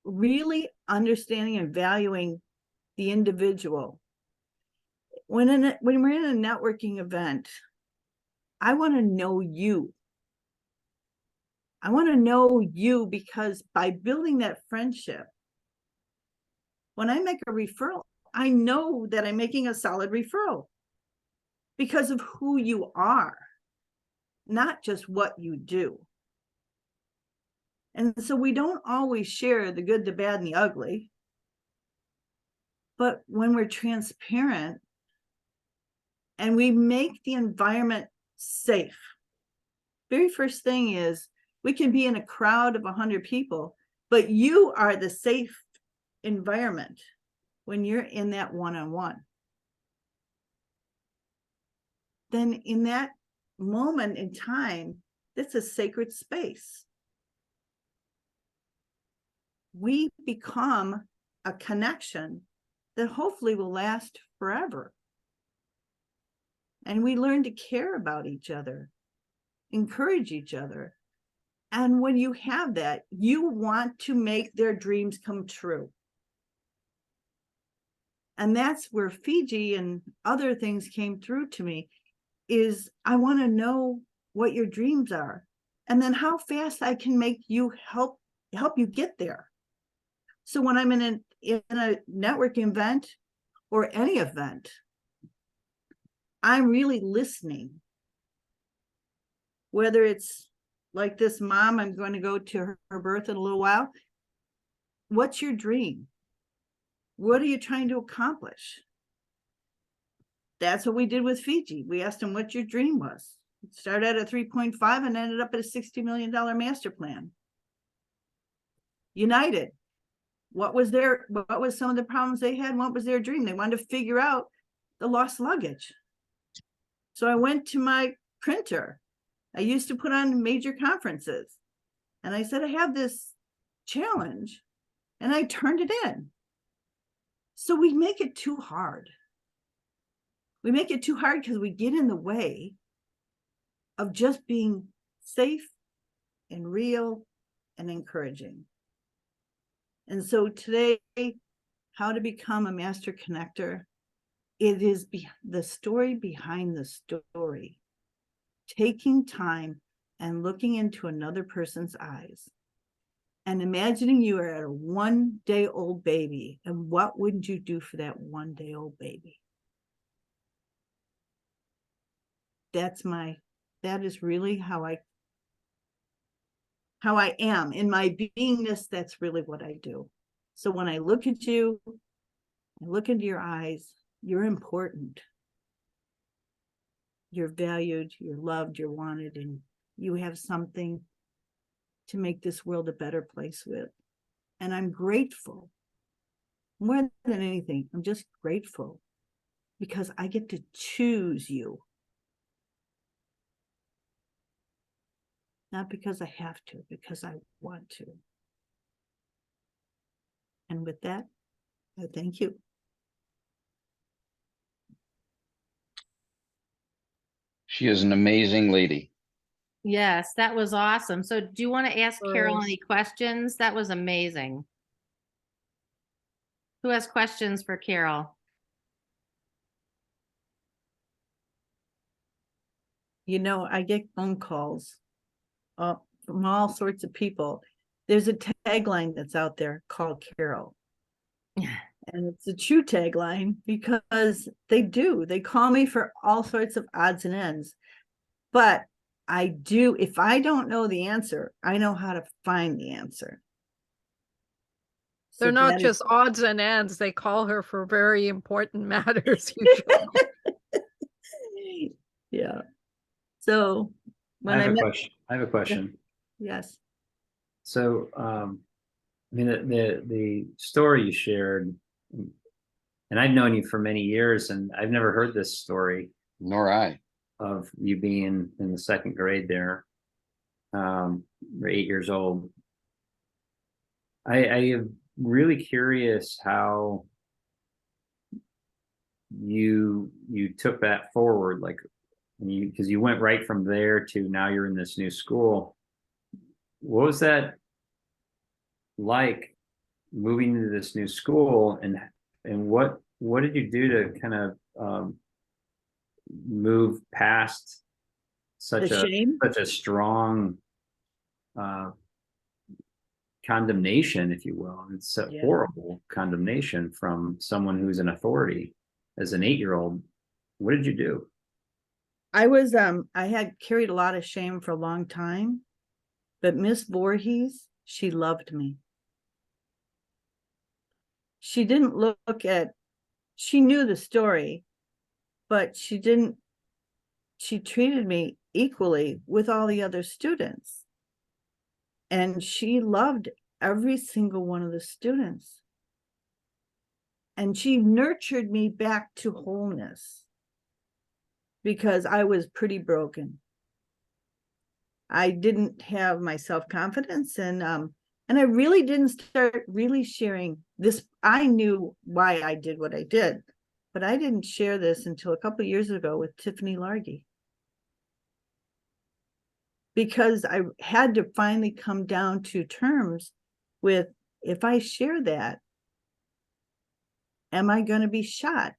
really understanding and valuing the individual. When we're in a networking event, I want to know you. I want to know you, because by building that friendship, when I make a referral, I know that I'm making a solid referral because of who you are, not just what you do. And so we don't always share the good, the bad, and the ugly. But when we're transparent and we make the environment safe, very first thing is, we can be in a crowd of 100 people, but you are the safe environment when you're in that one-on-one. Then in that moment in time, that's a sacred space. We become a connection that hopefully will last forever. And we learn to care about each other, encourage each other. And when you have that, you want to make their dreams come true. And that's where Fiji and other things came through to me, is I want to know what your dreams are, and then how fast I can make you help you get there. So when I'm in a networking event or any event, I'm really listening. Whether it's like this mom, I'm going to go to her birth in a little while. What's your dream? What are you trying to accomplish? That's what we did with Fiji. We asked them what your dream was. It started at 3.5 and ended up at a $60 million master plan. United, what was some of the problems they had? What was their dream? They wanted to figure out the lost luggage. So I went to my printer. I used to put on major conferences. And I said, I have this challenge. And I turned it in. So we make it too hard. We make it too hard because we get in the way of just being safe and real and encouraging. And so today, how to become a master connector, it is the story behind the story. Taking time and looking into another person's eyes and imagining you are a one-day-old baby, and what would you do for that one-day-old baby? That is really how I am in my beingness. That's really what I do. So when I look at you, I look into your eyes, you're important. You're valued, you're loved, you're wanted, and you have something to make this world a better place with. And I'm grateful. More than anything, I'm just grateful because I get to choose you. Not because I have to, because I want to. And with that, Thank you. She is an amazing lady. Yes, that was awesome. So do you want to ask Carol Was. any questions? That was amazing. Who has questions for Carol? You know, I get phone calls from all sorts of people. There's a tagline that's out there called Carol. And it's a true tagline because they call me for all sorts of odds and ends. But if I don't know the answer, I know how to find the answer. They're not just odds and ends. They call her for very important matters usually. Yeah. So when I have a question. Yes. So, I mean, the story you shared, and I've known you for many years, and I've never heard this story. Nor I. Of you being in the second grade there, or 8 years old. I am really curious how you took that forward, like because you went right from there to now you're in this new school. What was that like, moving into this new school, and what did you do to kind of move past such a strong condemnation, if you will? It's a horrible condemnation from someone who's an authority. As an 8-year-old, what did you do? I had carried a lot of shame for a long time, but Miss Voorhees, she loved me. She didn't she knew the story, but she treated me equally with all the other students. And she loved every single one of the students. And she nurtured me back to wholeness because I was pretty broken. I didn't have my self-confidence, and I really didn't start really sharing this. I knew why I did what I did, but I didn't share this until a couple of years ago with Tiffany Largy. Because I had to finally come down to terms with, if I share that, am I going to be shot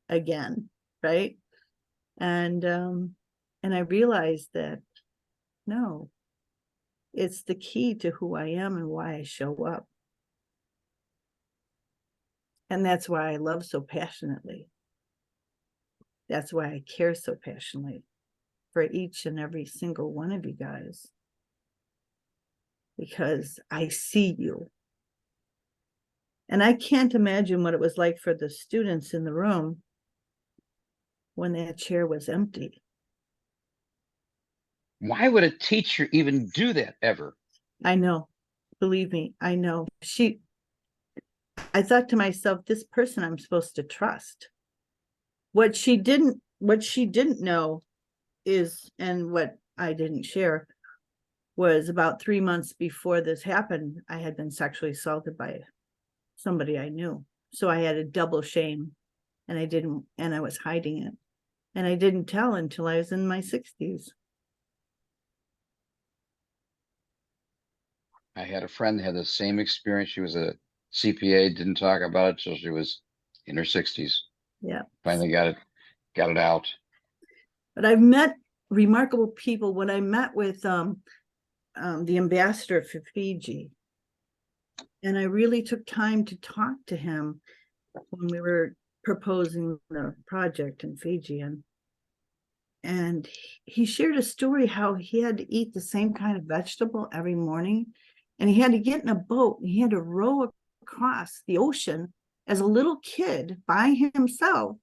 again? Right. And I realized that, no, it's the key to who I am and why I show up. And that's why I love so passionately. That's why I care so passionately for each and every single one of you guys. Because I see you. And I can't imagine what it was like for the students in the room when that chair was empty. Why would a teacher even do that ever? I know. Believe me, I know. I thought to myself, this person I'm supposed to trust. What she didn't know is, and what I didn't share, was about 3 months before this happened, I had been sexually assaulted by somebody I knew. So I had a double shame, and I was hiding it. And I didn't tell until I was in my 60s. I had a friend that had the same experience. She was a CPA, didn't talk about it till she was in her 60s. Yeah. Finally got it out. But I've met remarkable people. When I met with the ambassador for Fiji, and I really took time to talk to him when we were proposing the project in Fiji, and he shared a story how he had to eat the same kind of vegetable every morning, and he had to get in a boat and he had to row across the ocean as a little kid by himself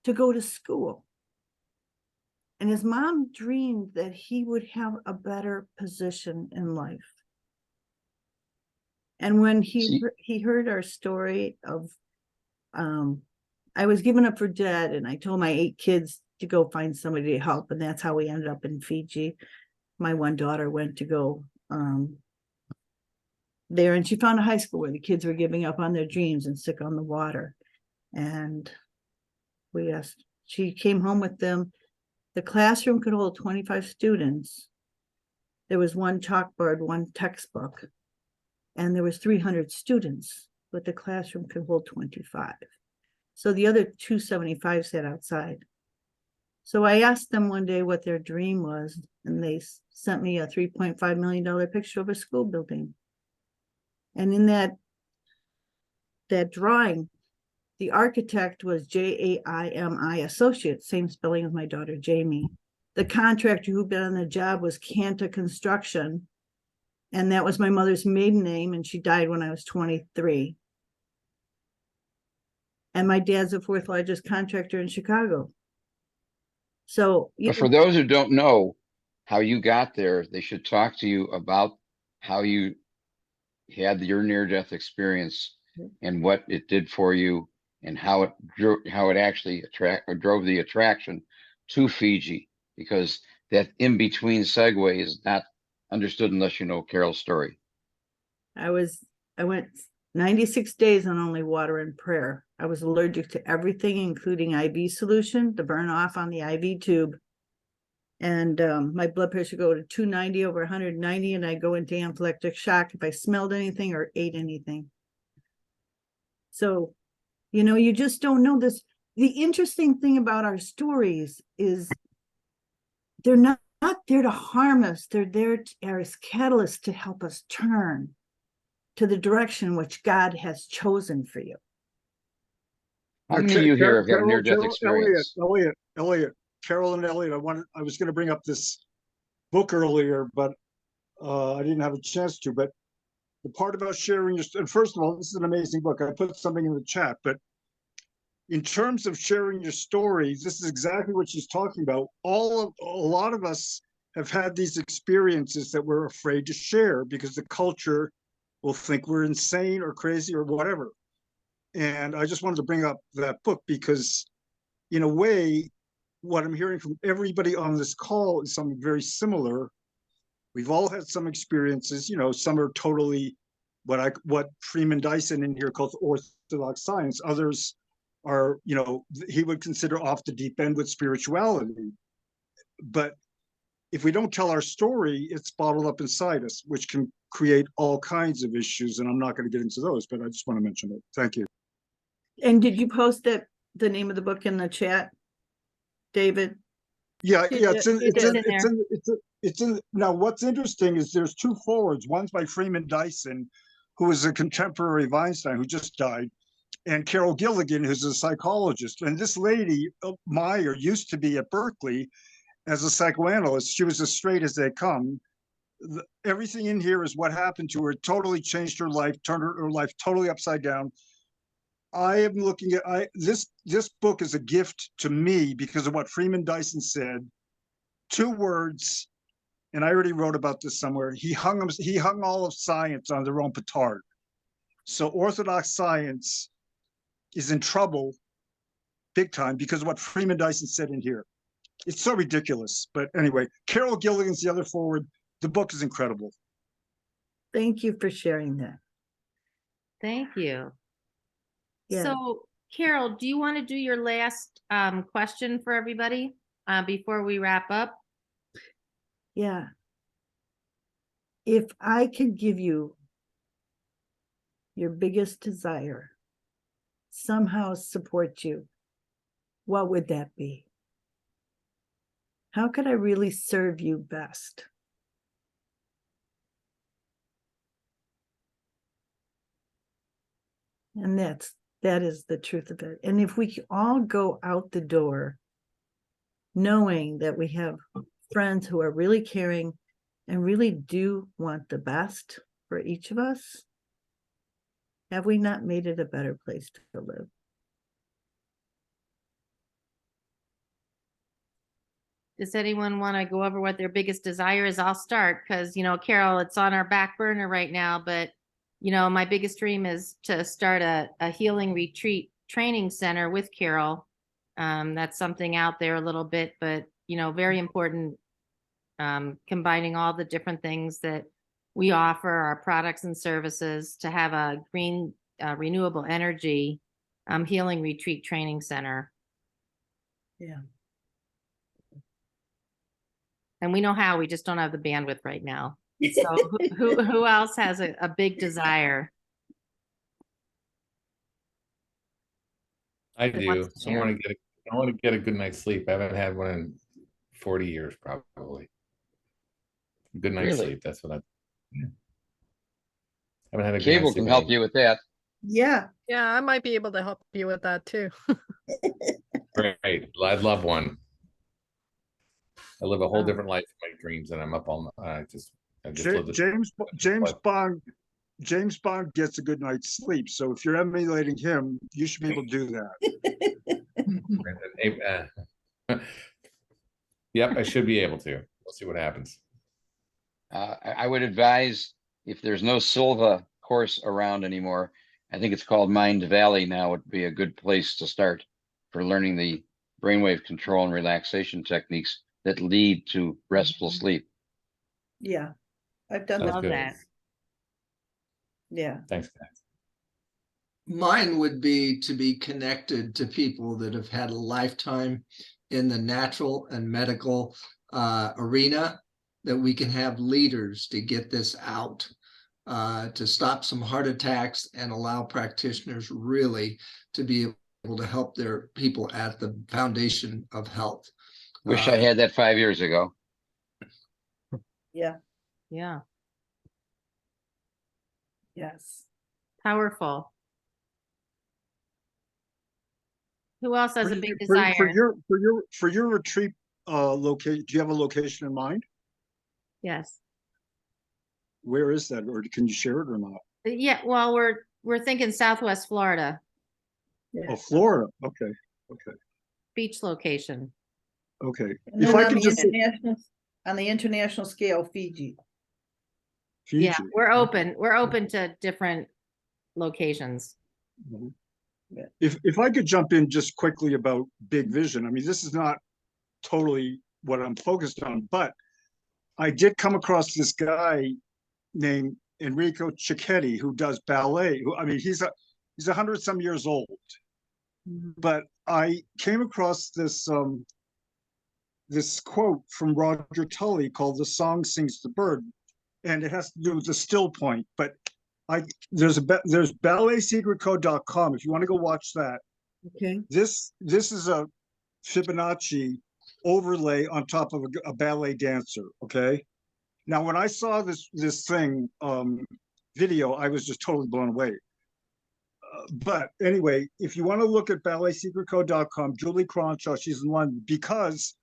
to go to school. And his mom dreamed that he would have a better position in life. And when he heard our story of, I was given up for dead, and I told my 8 kids to go find somebody to help, and that's how we ended up in Fiji. My one daughter went to go there, and she found a high school where the kids were giving up on their dreams and sick on the water. And she came home with them. The classroom could hold 25 students. There was one chalkboard, one textbook, and there was 300 students, but the classroom could hold 25. So the other 275 sat outside. So I asked them one day what their dream was, and they sent me a $3.5 million picture of a school building. And in that drawing, the architect was Jaimi Associates, same spelling as my daughter, Jamie. The contractor who'd been on the job was Canta Construction. And that was my mother's maiden name, and she died when I was 23. And my dad's the fourth largest contractor in Chicago. So, but for those who don't know how you got there, they should talk to you about how you had your near-death experience and what it did for you, and how it actually drove the attraction to Fiji, because that in-between segue is not understood unless you know Carol's story. I went 96 days on only water and prayer. I was allergic to everything, including IV solution, to burn off on the IV tube. And my blood pressure go to 290 over 190, and I go into anaphylactic shock if I smelled anything or ate anything. So, you just don't know this. The interesting thing about our stories is they're not there to harm us. They're there as catalysts to help us turn to the direction which God has chosen for you. How many of you here have got a near-death experience? Elliot, Carol and Elliot, I was going to bring up this book earlier, but I didn't have a chance to. But the part about sharing and first of all, this is an amazing book. I put something in the chat, but in terms of sharing your stories, this is exactly what she's talking about. A lot of us have had these experiences that we're afraid to share because the culture will think we're insane or crazy or whatever. And I just wanted to bring up that book because, in a way, what I'm hearing from everybody on this call is something very similar. We've all had some experiences, some are totally what Freeman Dyson in here calls orthodox science. Others are, he would consider off the deep end with spirituality. But if we don't tell our story, it's bottled up inside us, which can create all kinds of issues. And I'm not going to get into those, but I just want to mention it. Thank you. And did you post the name of the book in the chat, David? Yeah, it's in. Now, what's interesting is there's two forwards. One's by Freeman Dyson, who is a contemporary of Einstein, who just died, and Carol Gilligan, who's a psychologist. And this lady, Meyer, used to be at Berkeley as a psychoanalyst. She was as straight as they come. Everything in here is what happened to her. It totally changed her life, turned her life totally upside down. I am looking at this book is a gift to me because of what Freeman Dyson said. 2 words, and I already wrote about this somewhere. He hung all of science on their own petard. So orthodox science is in trouble big time because of what Freeman Dyson said in here. It's so ridiculous. But anyway, Carol Gilligan's the other forward. The book is incredible. Thank you for sharing that. Thank you. Yeah. So, Carol, do you want to do your last question for everybody before we wrap up? Yeah. If I could give you your biggest desire, somehow support you, what would that be? How could I really serve you best? And that is the truth of it. And if we all go out the door knowing that we have friends who are really caring and really do want the best for each of us, have we not made it a better place to live? Does anyone want to go over what their biggest desire is? I'll start because, Carol, it's on our back burner right now, but my biggest dream is to start a healing retreat training center with Carol. That's something out there a little bit, but, very important, combining all the different things that we offer our products and services to have a green renewable energy healing retreat training center. Yeah. And we know how, we just don't have the bandwidth right now. So who else has a big desire? I Who do. wants to I want share? to get I want to get a good night's sleep. I haven't had one in 40 years, probably. Good night's Really? sleep. That's what I haven't had a good night's Cable sleep can in help 80 you with that. Yeah. Yeah, I might be able to help you with that too. Great. I'd love one. I live a whole Oh. different life in my dreams, and I'm up all night. I just Ja- live this. James Bond gets a good night's sleep. So if you're emulating him, you should be able to do that. Yep, I should be able to. We'll see what happens. I would advise, if there's no Silva course around anymore, I think it's called Mind Valley now, would be a good place to start for learning the brainwave control and relaxation techniques that lead to restful sleep. Yeah. I've done That's that. good. that. Yeah. Thanks, guys. Mine would be to be connected to people that have had a lifetime in the natural and medical arena, that we can have leaders to get this out, to stop some heart attacks and allow practitioners really to be able to help their people at the foundation of health. Wish I had that 5 years ago. Yeah. Yeah, Yes. powerful. Who else has a big For desire? your retreat location, do you have a location in mind? Yes. Where is that, or can you share it or not? Yeah, well, we're thinking Southwest Florida, Oh, Florida. Okay. beach location. Okay. And If then I on could the just on the international scale, Fiji. Yeah, Fiji. we're open to different locations. Mhm. If I could jump in just quickly about Big Vision, I mean, this is not totally what I'm focused on, but I did come across this guy named Enrico Cicchetti who does ballet. Who, I mean, he's 100 some years old, but I came across this this quote from Roger Tully called "The Song Sings the Bird," and it has to do with the still point. But there's balletSecretCode.com if you want to go watch that. Okay. This is a Fibonacci overlay on top of a ballet dancer. Okay. Now, when I saw this thing video, I was just totally blown away. But anyway, if you want to look at balletSecretCode.com, Julie Cronshaw, she's in London, because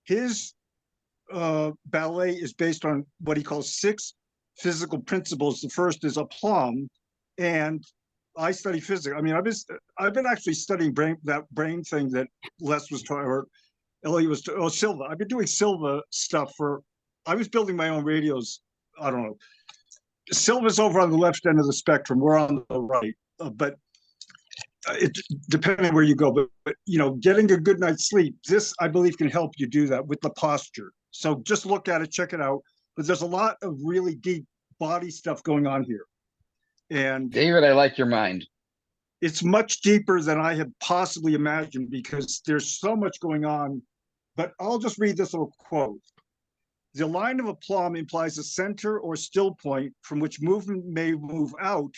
his ballet is based on what he calls 6 physical principles. The first is aplomb, and I study physics. I mean, I've been actually studying that brain thing that Les was talking, or Ellie was, Silva. I've been doing Silva stuff I was building my own radios. I don't know. Silva's over on the left end of the spectrum. We're on the right, but it depending where you go. But you know, getting a good night's sleep, this I believe can help you do that with the posture. So just look at it, check it out. But there's a lot of really deep body stuff going on here. And David, I like your mind. It's much deeper than I had possibly imagined because there's so much going on. But I'll just read this little quote. The line of aplomb implies a center or still point from which movement may move out,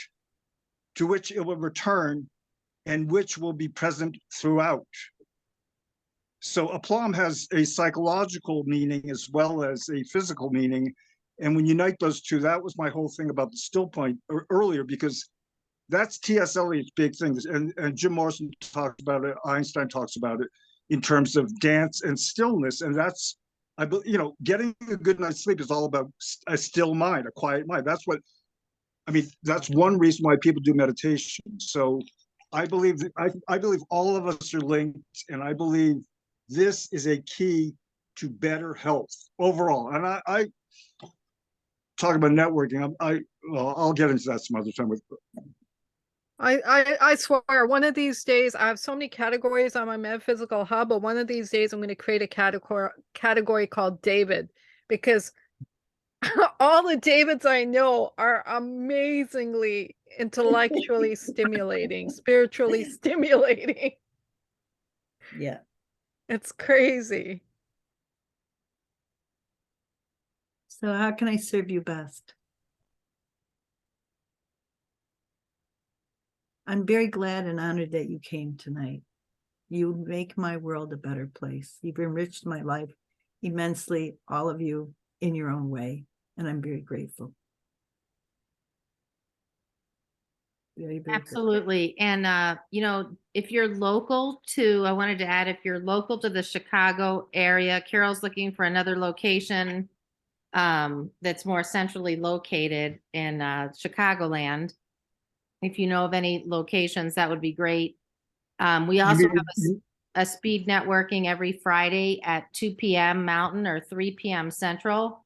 to which it will return, and which will be present throughout. So aplomb has a psychological meaning as well as a physical meaning. And when you unite those two, that was my whole thing about the still point earlier, because that's T.S. Eliot's big thing. And Jim Morrison talks about it, Einstein talks about it in terms of dance and stillness. And that's, getting a good night's sleep is all about a still mind, a quiet mind. That's one reason why people do meditation. So I believe all of us are linked, and I believe this is a key to better health overall. And I talk about networking. I'll get into that some other time. I swear, one of these days, I have so many categories on my Metaphysical Hub, but one of these days I'm going to create a category called David, because All the Davids I know are amazingly intellectually stimulating, spiritually stimulating. Yeah. It's crazy. So how can I serve you best? I'm very glad and honored that you came tonight. You make my world a better place. You've enriched my life immensely, all of you in your own way, and I'm very grateful. Very, very grateful. Absolutely. And, you know, if you're local to, I wanted to add, if you're local to the Chicago area, Carol's looking for another location that's more centrally located in Chicagoland. If you know of any locations, that would be great. We also have a speed networking every Friday at 2 p.m. Mountain or 3 p.m. Central.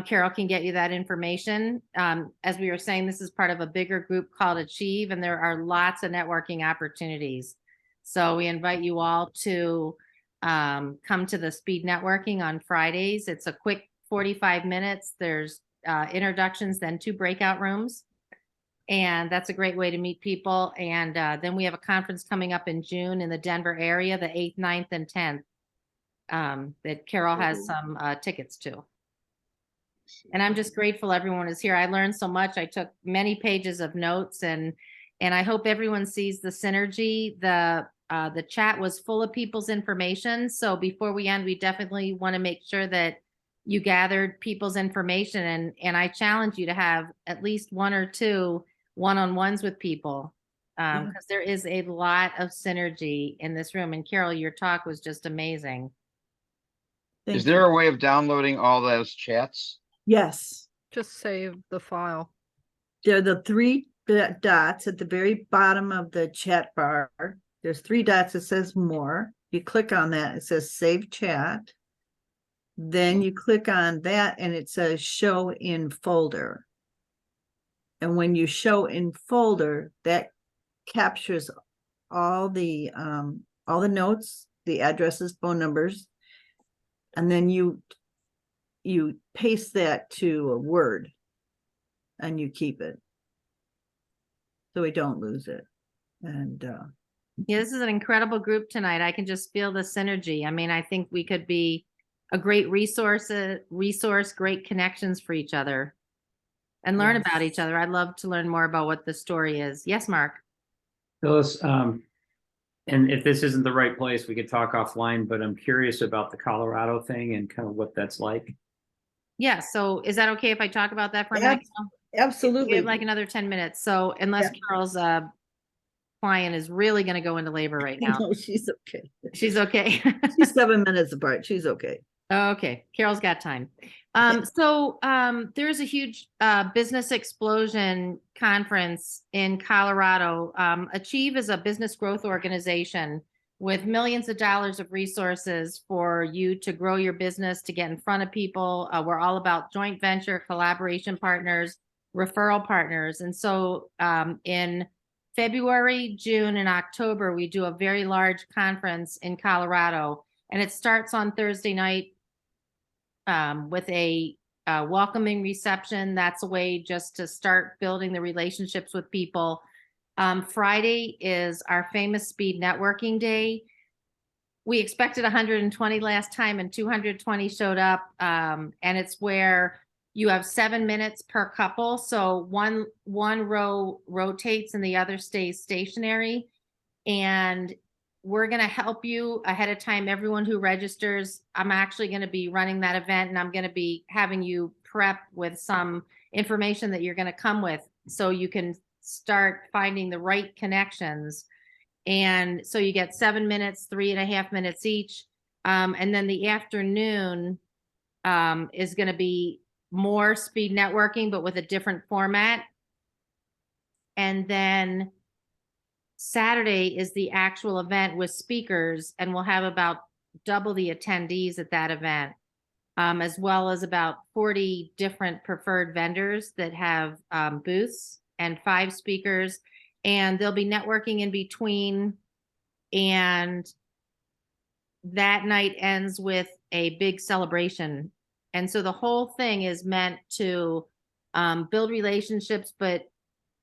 Carol can get you that information. As we were saying, this is part of a bigger group called Achieve, and there are lots of networking opportunities. So we invite you all to come to the speed networking on Fridays. It's a quick 45 minutes. There's introductions, then 2 breakout rooms. And that's a great way to meet people. And then we have a conference coming up in June in the Denver area, the 8th, 9th, and 10th, that Carol has some tickets to. And I'm just grateful everyone is here. I learned so much. I took many pages of notes, and I hope everyone sees the synergy. The chat was full of people's information. So before we end, we definitely want to make sure that you gathered people's information, and I challenge you to have at least 1 or 2 one-on-ones with people, because there is a lot of synergy in this room. And Carol, your talk was just amazing. Is there a way of downloading all those chats? Yes. Just save the file. There are the 3 dots at the very bottom of the chat bar. There's 3 dots that says more. You click on that, it says save chat. Then you click on that and it says show in folder. And when you show in folder, that captures all the notes, the addresses, phone numbers, and then you paste that to a Word and you keep it so we don't lose it. And yeah, this is an incredible group tonight. I can just feel the synergy. I mean, I think we could be a great resource, great connections for each other and learn about each other. I'd love to learn more about what the story is. Yes, Mark. Phyllis, and if this isn't the right place, we could talk offline, but I'm curious about the Colorado thing and kind of what that's like. Yeah. So is that okay if I talk about that for a minute? Absolutely. We have like another 10 minutes. So unless Carol's client is really going to go into labor right now. No, she's okay. She's okay. She's 7 minutes apart. She's okay. Okay. Carol's got time. There's a huge business explosion conference in Colorado. Achieve is a business growth organization with millions of dollars of resources for you to grow your business, to get in front of people. We're all about joint venture, collaboration partners, referral partners. And so in February, June, and October, we do a very large conference in Colorado, and it starts on Thursday night with a welcoming reception. That's a way just to start building the relationships with people. Friday is our famous speed networking day. We expected 120 last time and 220 showed up. And it's where you have 7 minutes per couple. So one row rotates and the other stays stationary. And we're going to help you ahead of time. Everyone who registers, I'm actually going to be running that event, and I'm going to be having you prep with some information that you're going to come with so you can start finding the right connections. And so you get 7 minutes, 3.5 minutes each. And then the afternoon is going to be more speed networking, but with a different format. And then Saturday is the actual event with speakers, and we'll have about double the attendees at that event, as well as about 40 different preferred vendors that have booths and 5 speakers. And there'll be networking in between. And that night ends with a big celebration And so the whole thing is meant to build relationships, but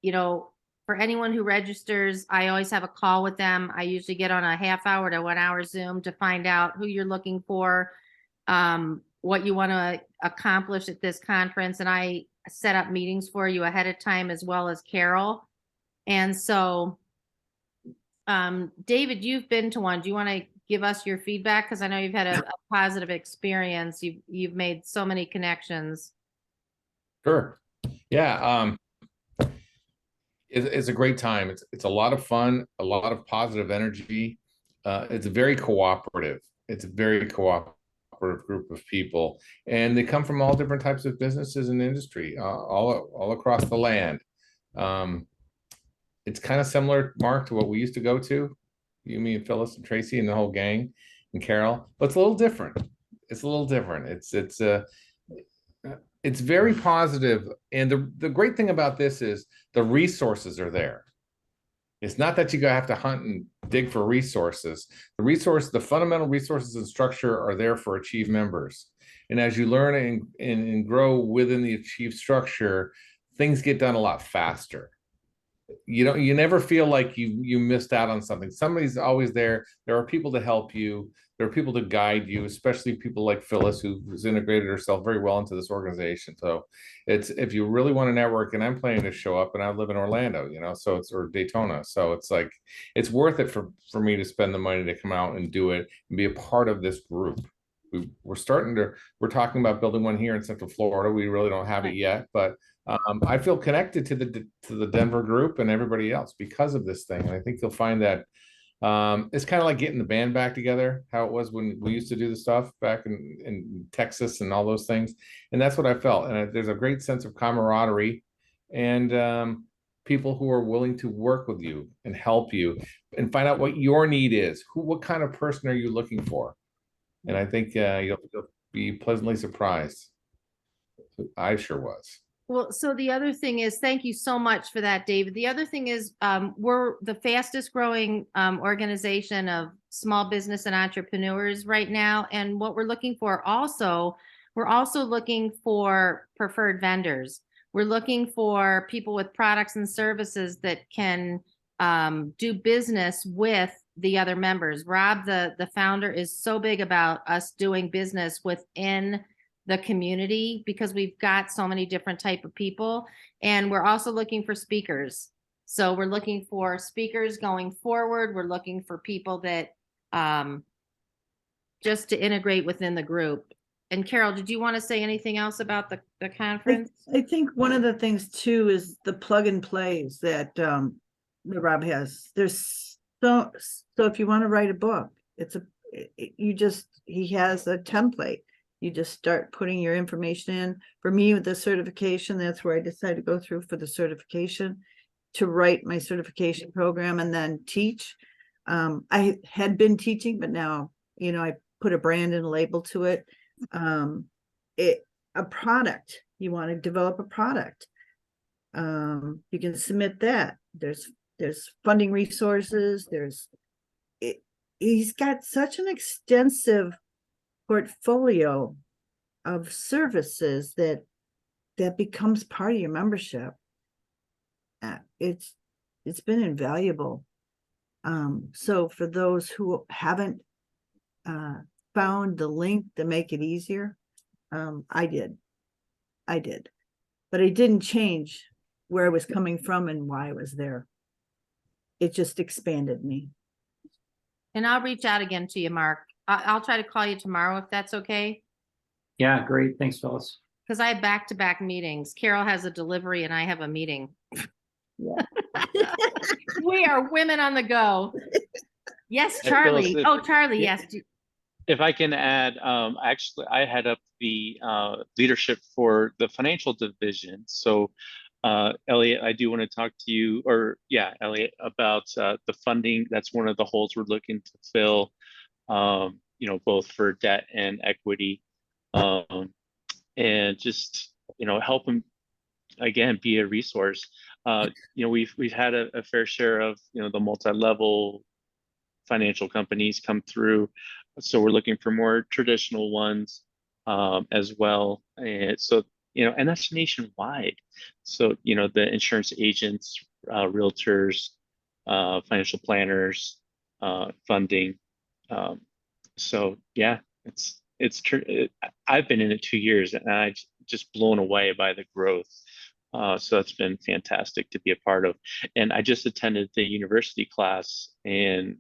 you know, for anyone who registers, I always have a call with them. I usually get on a half-hour to 1-hour Zoom to find out who you're looking for, what you want to accomplish at this conference. And I set up meetings for you ahead of time, as well as Carol. And so, David, you've been to one. Do you want to give us your feedback? Because I know you've had a positive experience. You've made so many connections. Sure. Yeah. It's a great time. It's a lot of fun, a lot of positive energy. It's very cooperative. It's a very cooperative group of people, and they come from all different types of businesses and industry, all across the land. It's kind of similar, Mark, to what we used to go to, you, me, and Phyllis and Tracy and the whole gang, and Carol, but it's a little different. It's a little different. It's very positive, and the great thing about this is the resources are there. It's not that you have to hunt and dig for resources. The fundamental resources and structure are there for Achieve members. And as you learn and grow within the Achieve structure, things get done a lot faster. You never feel like you missed out on something. Somebody's always there. There are people to help you. There are people to guide you, especially people like Phyllis, who's integrated herself very well into this organization. So it's, if you really want to network, and I'm planning to show up, and I live in Orlando, so it's, or Daytona. So it's like, it's worth it for me to spend the money to come out and do it and be a part of this group. We're talking about building one here in Central Florida. We really don't have it yet, but I feel connected to the Denver group and everybody else because of this thing. And I think you'll find that it's kind of like getting the band back together, how it was when we used to do the stuff back in Texas and all those things. And that's what I felt. And there's a great sense of camaraderie and people who are willing to work with you and help you and find out what your need is. What kind of person are you looking for? And I think you'll be pleasantly surprised. I sure was. Well, so the other thing is, thank you so much for that, David. The other thing is, we're the fastest growing organization of small business and entrepreneurs right now. And what we're looking for also, we're also looking for preferred vendors. We're looking for people with products and services that can do business with the other members. Rob, the founder, is so big about us doing business within the community because we've got so many different type of people. And we're also looking for speakers. So we're looking for speakers going forward. We're looking for people that just to integrate within the group. And Carol, did you want to say anything else about the conference? I think one of the things too is the plug and plays that Rob has. There's so if you want to write a book, he has a template. You just start putting your information in. For me, with the certification, that's where I decided to go through for the certification, to write my certification program and then teach. I had been teaching, but now, I put a brand and a label to it. A product, you want to develop a product. You can submit that. There's funding resources. He's got such an extensive portfolio of services that becomes part of your membership. It's been invaluable. So for those who haven't found the link to make it easier, I did, but it didn't change where I was coming from and why I was there. It just expanded me. And I'll reach out again to you, Mark. I'll try to call you tomorrow if that's okay. Yeah, great. Thanks, Phyllis. Because I have back-to-back meetings. Carol has a delivery and I have a meeting. Yeah. We are women on the go. Yes, Charlie. Phyllis, Charlie, yes. If I can add, actually, I head up the leadership for the financial division. So, Elliot, I do want to talk to you, Elliot, about the funding. That's one of the holes we're looking to fill. Both for debt and equity, and just, help them again, be a resource. We've had a fair share of, the multi-level financial companies come through. So we're looking for more traditional ones as well. And so, and that's nationwide. So, the insurance agents, realtors, financial planners, funding. So yeah, I've been in it 2 years and I've just blown away by the growth. So that's been fantastic to be a part of. And I just attended the university class, and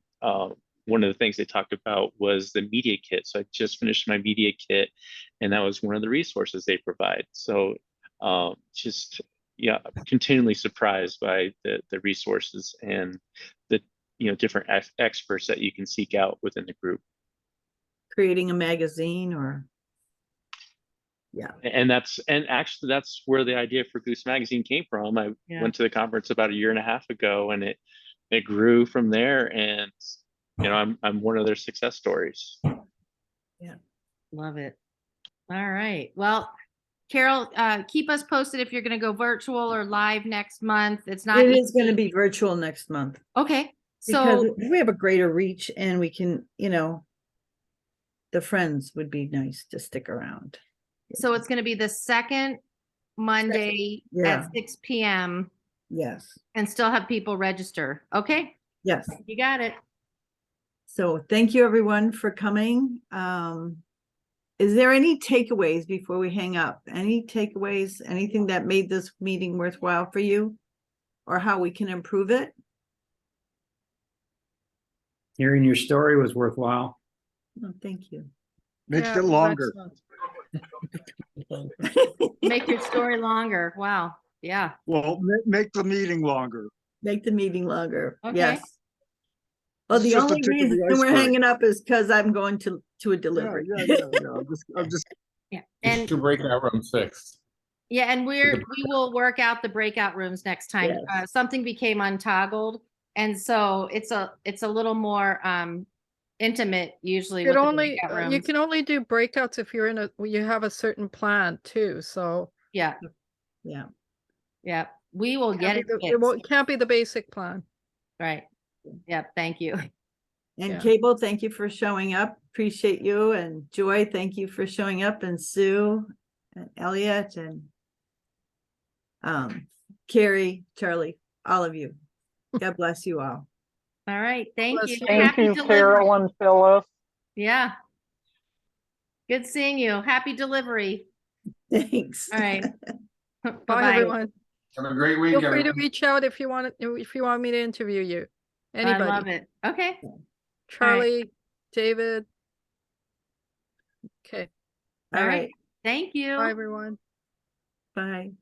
one of the things they talked about was the media kit. So I just finished my media kit, and that was one of the resources they provide. So just, yeah, continually surprised by the resources and the different experts that you can seek out within the group. Creating a magazine, or yeah. And actually that's where the idea for Goose Magazine came from. I went to the conference about 1.5 years ago, and it grew from there. And I'm one of their success stories. Yeah, love it. All right, well, Carol, keep us posted if you're going to go virtual or live next month. It's not. It is going to be virtual next month. Okay, because so we have a greater reach, and we can, the friends would be nice to stick around. So it's going to be the second Monday at 6 p.m. Yes. And still have people register. Okay. Yes. You got it. So thank you everyone for coming. Is there any takeaways before we hang up? Any takeaways, anything that made this meeting worthwhile for you, or how we can improve it? Hearing your story was worthwhile. Oh, thank you. Make it longer. Make your story longer. Wow. Yeah. Well, make the meeting longer. Make the meeting longer. Okay. Yes. Well, It's the just the only tip of the reason we're iceberg. hanging up is because I'm going to a delivery. Yeah. I'm just. Yeah. And To breakout room 6. yeah, and we will work out the breakout rooms next time. Yes. Something became untoggled, and so it's a little more intimate usually. With you can only do breakouts if you're you have a certain plan too. So yeah, we will get it. Can't be the basic plan. Right. Yeah. Thank you. And Cable, thank you for showing up. Appreciate you. And Joy, thank you for showing up. And Sue and Elliot and Carrie, Charlie, all of you. God bless you all. All right. Thank you. Thank you, Carol and Phyllis. Yeah. Good seeing you. Happy delivery. Thanks. All right. Bye, everyone. Have a great week. Feel free to everyone. reach out if you want me to interview you. Anybody. I love it. Okay. Charlie, David. Okay. All right. Thank you. Bye, everyone. Bye.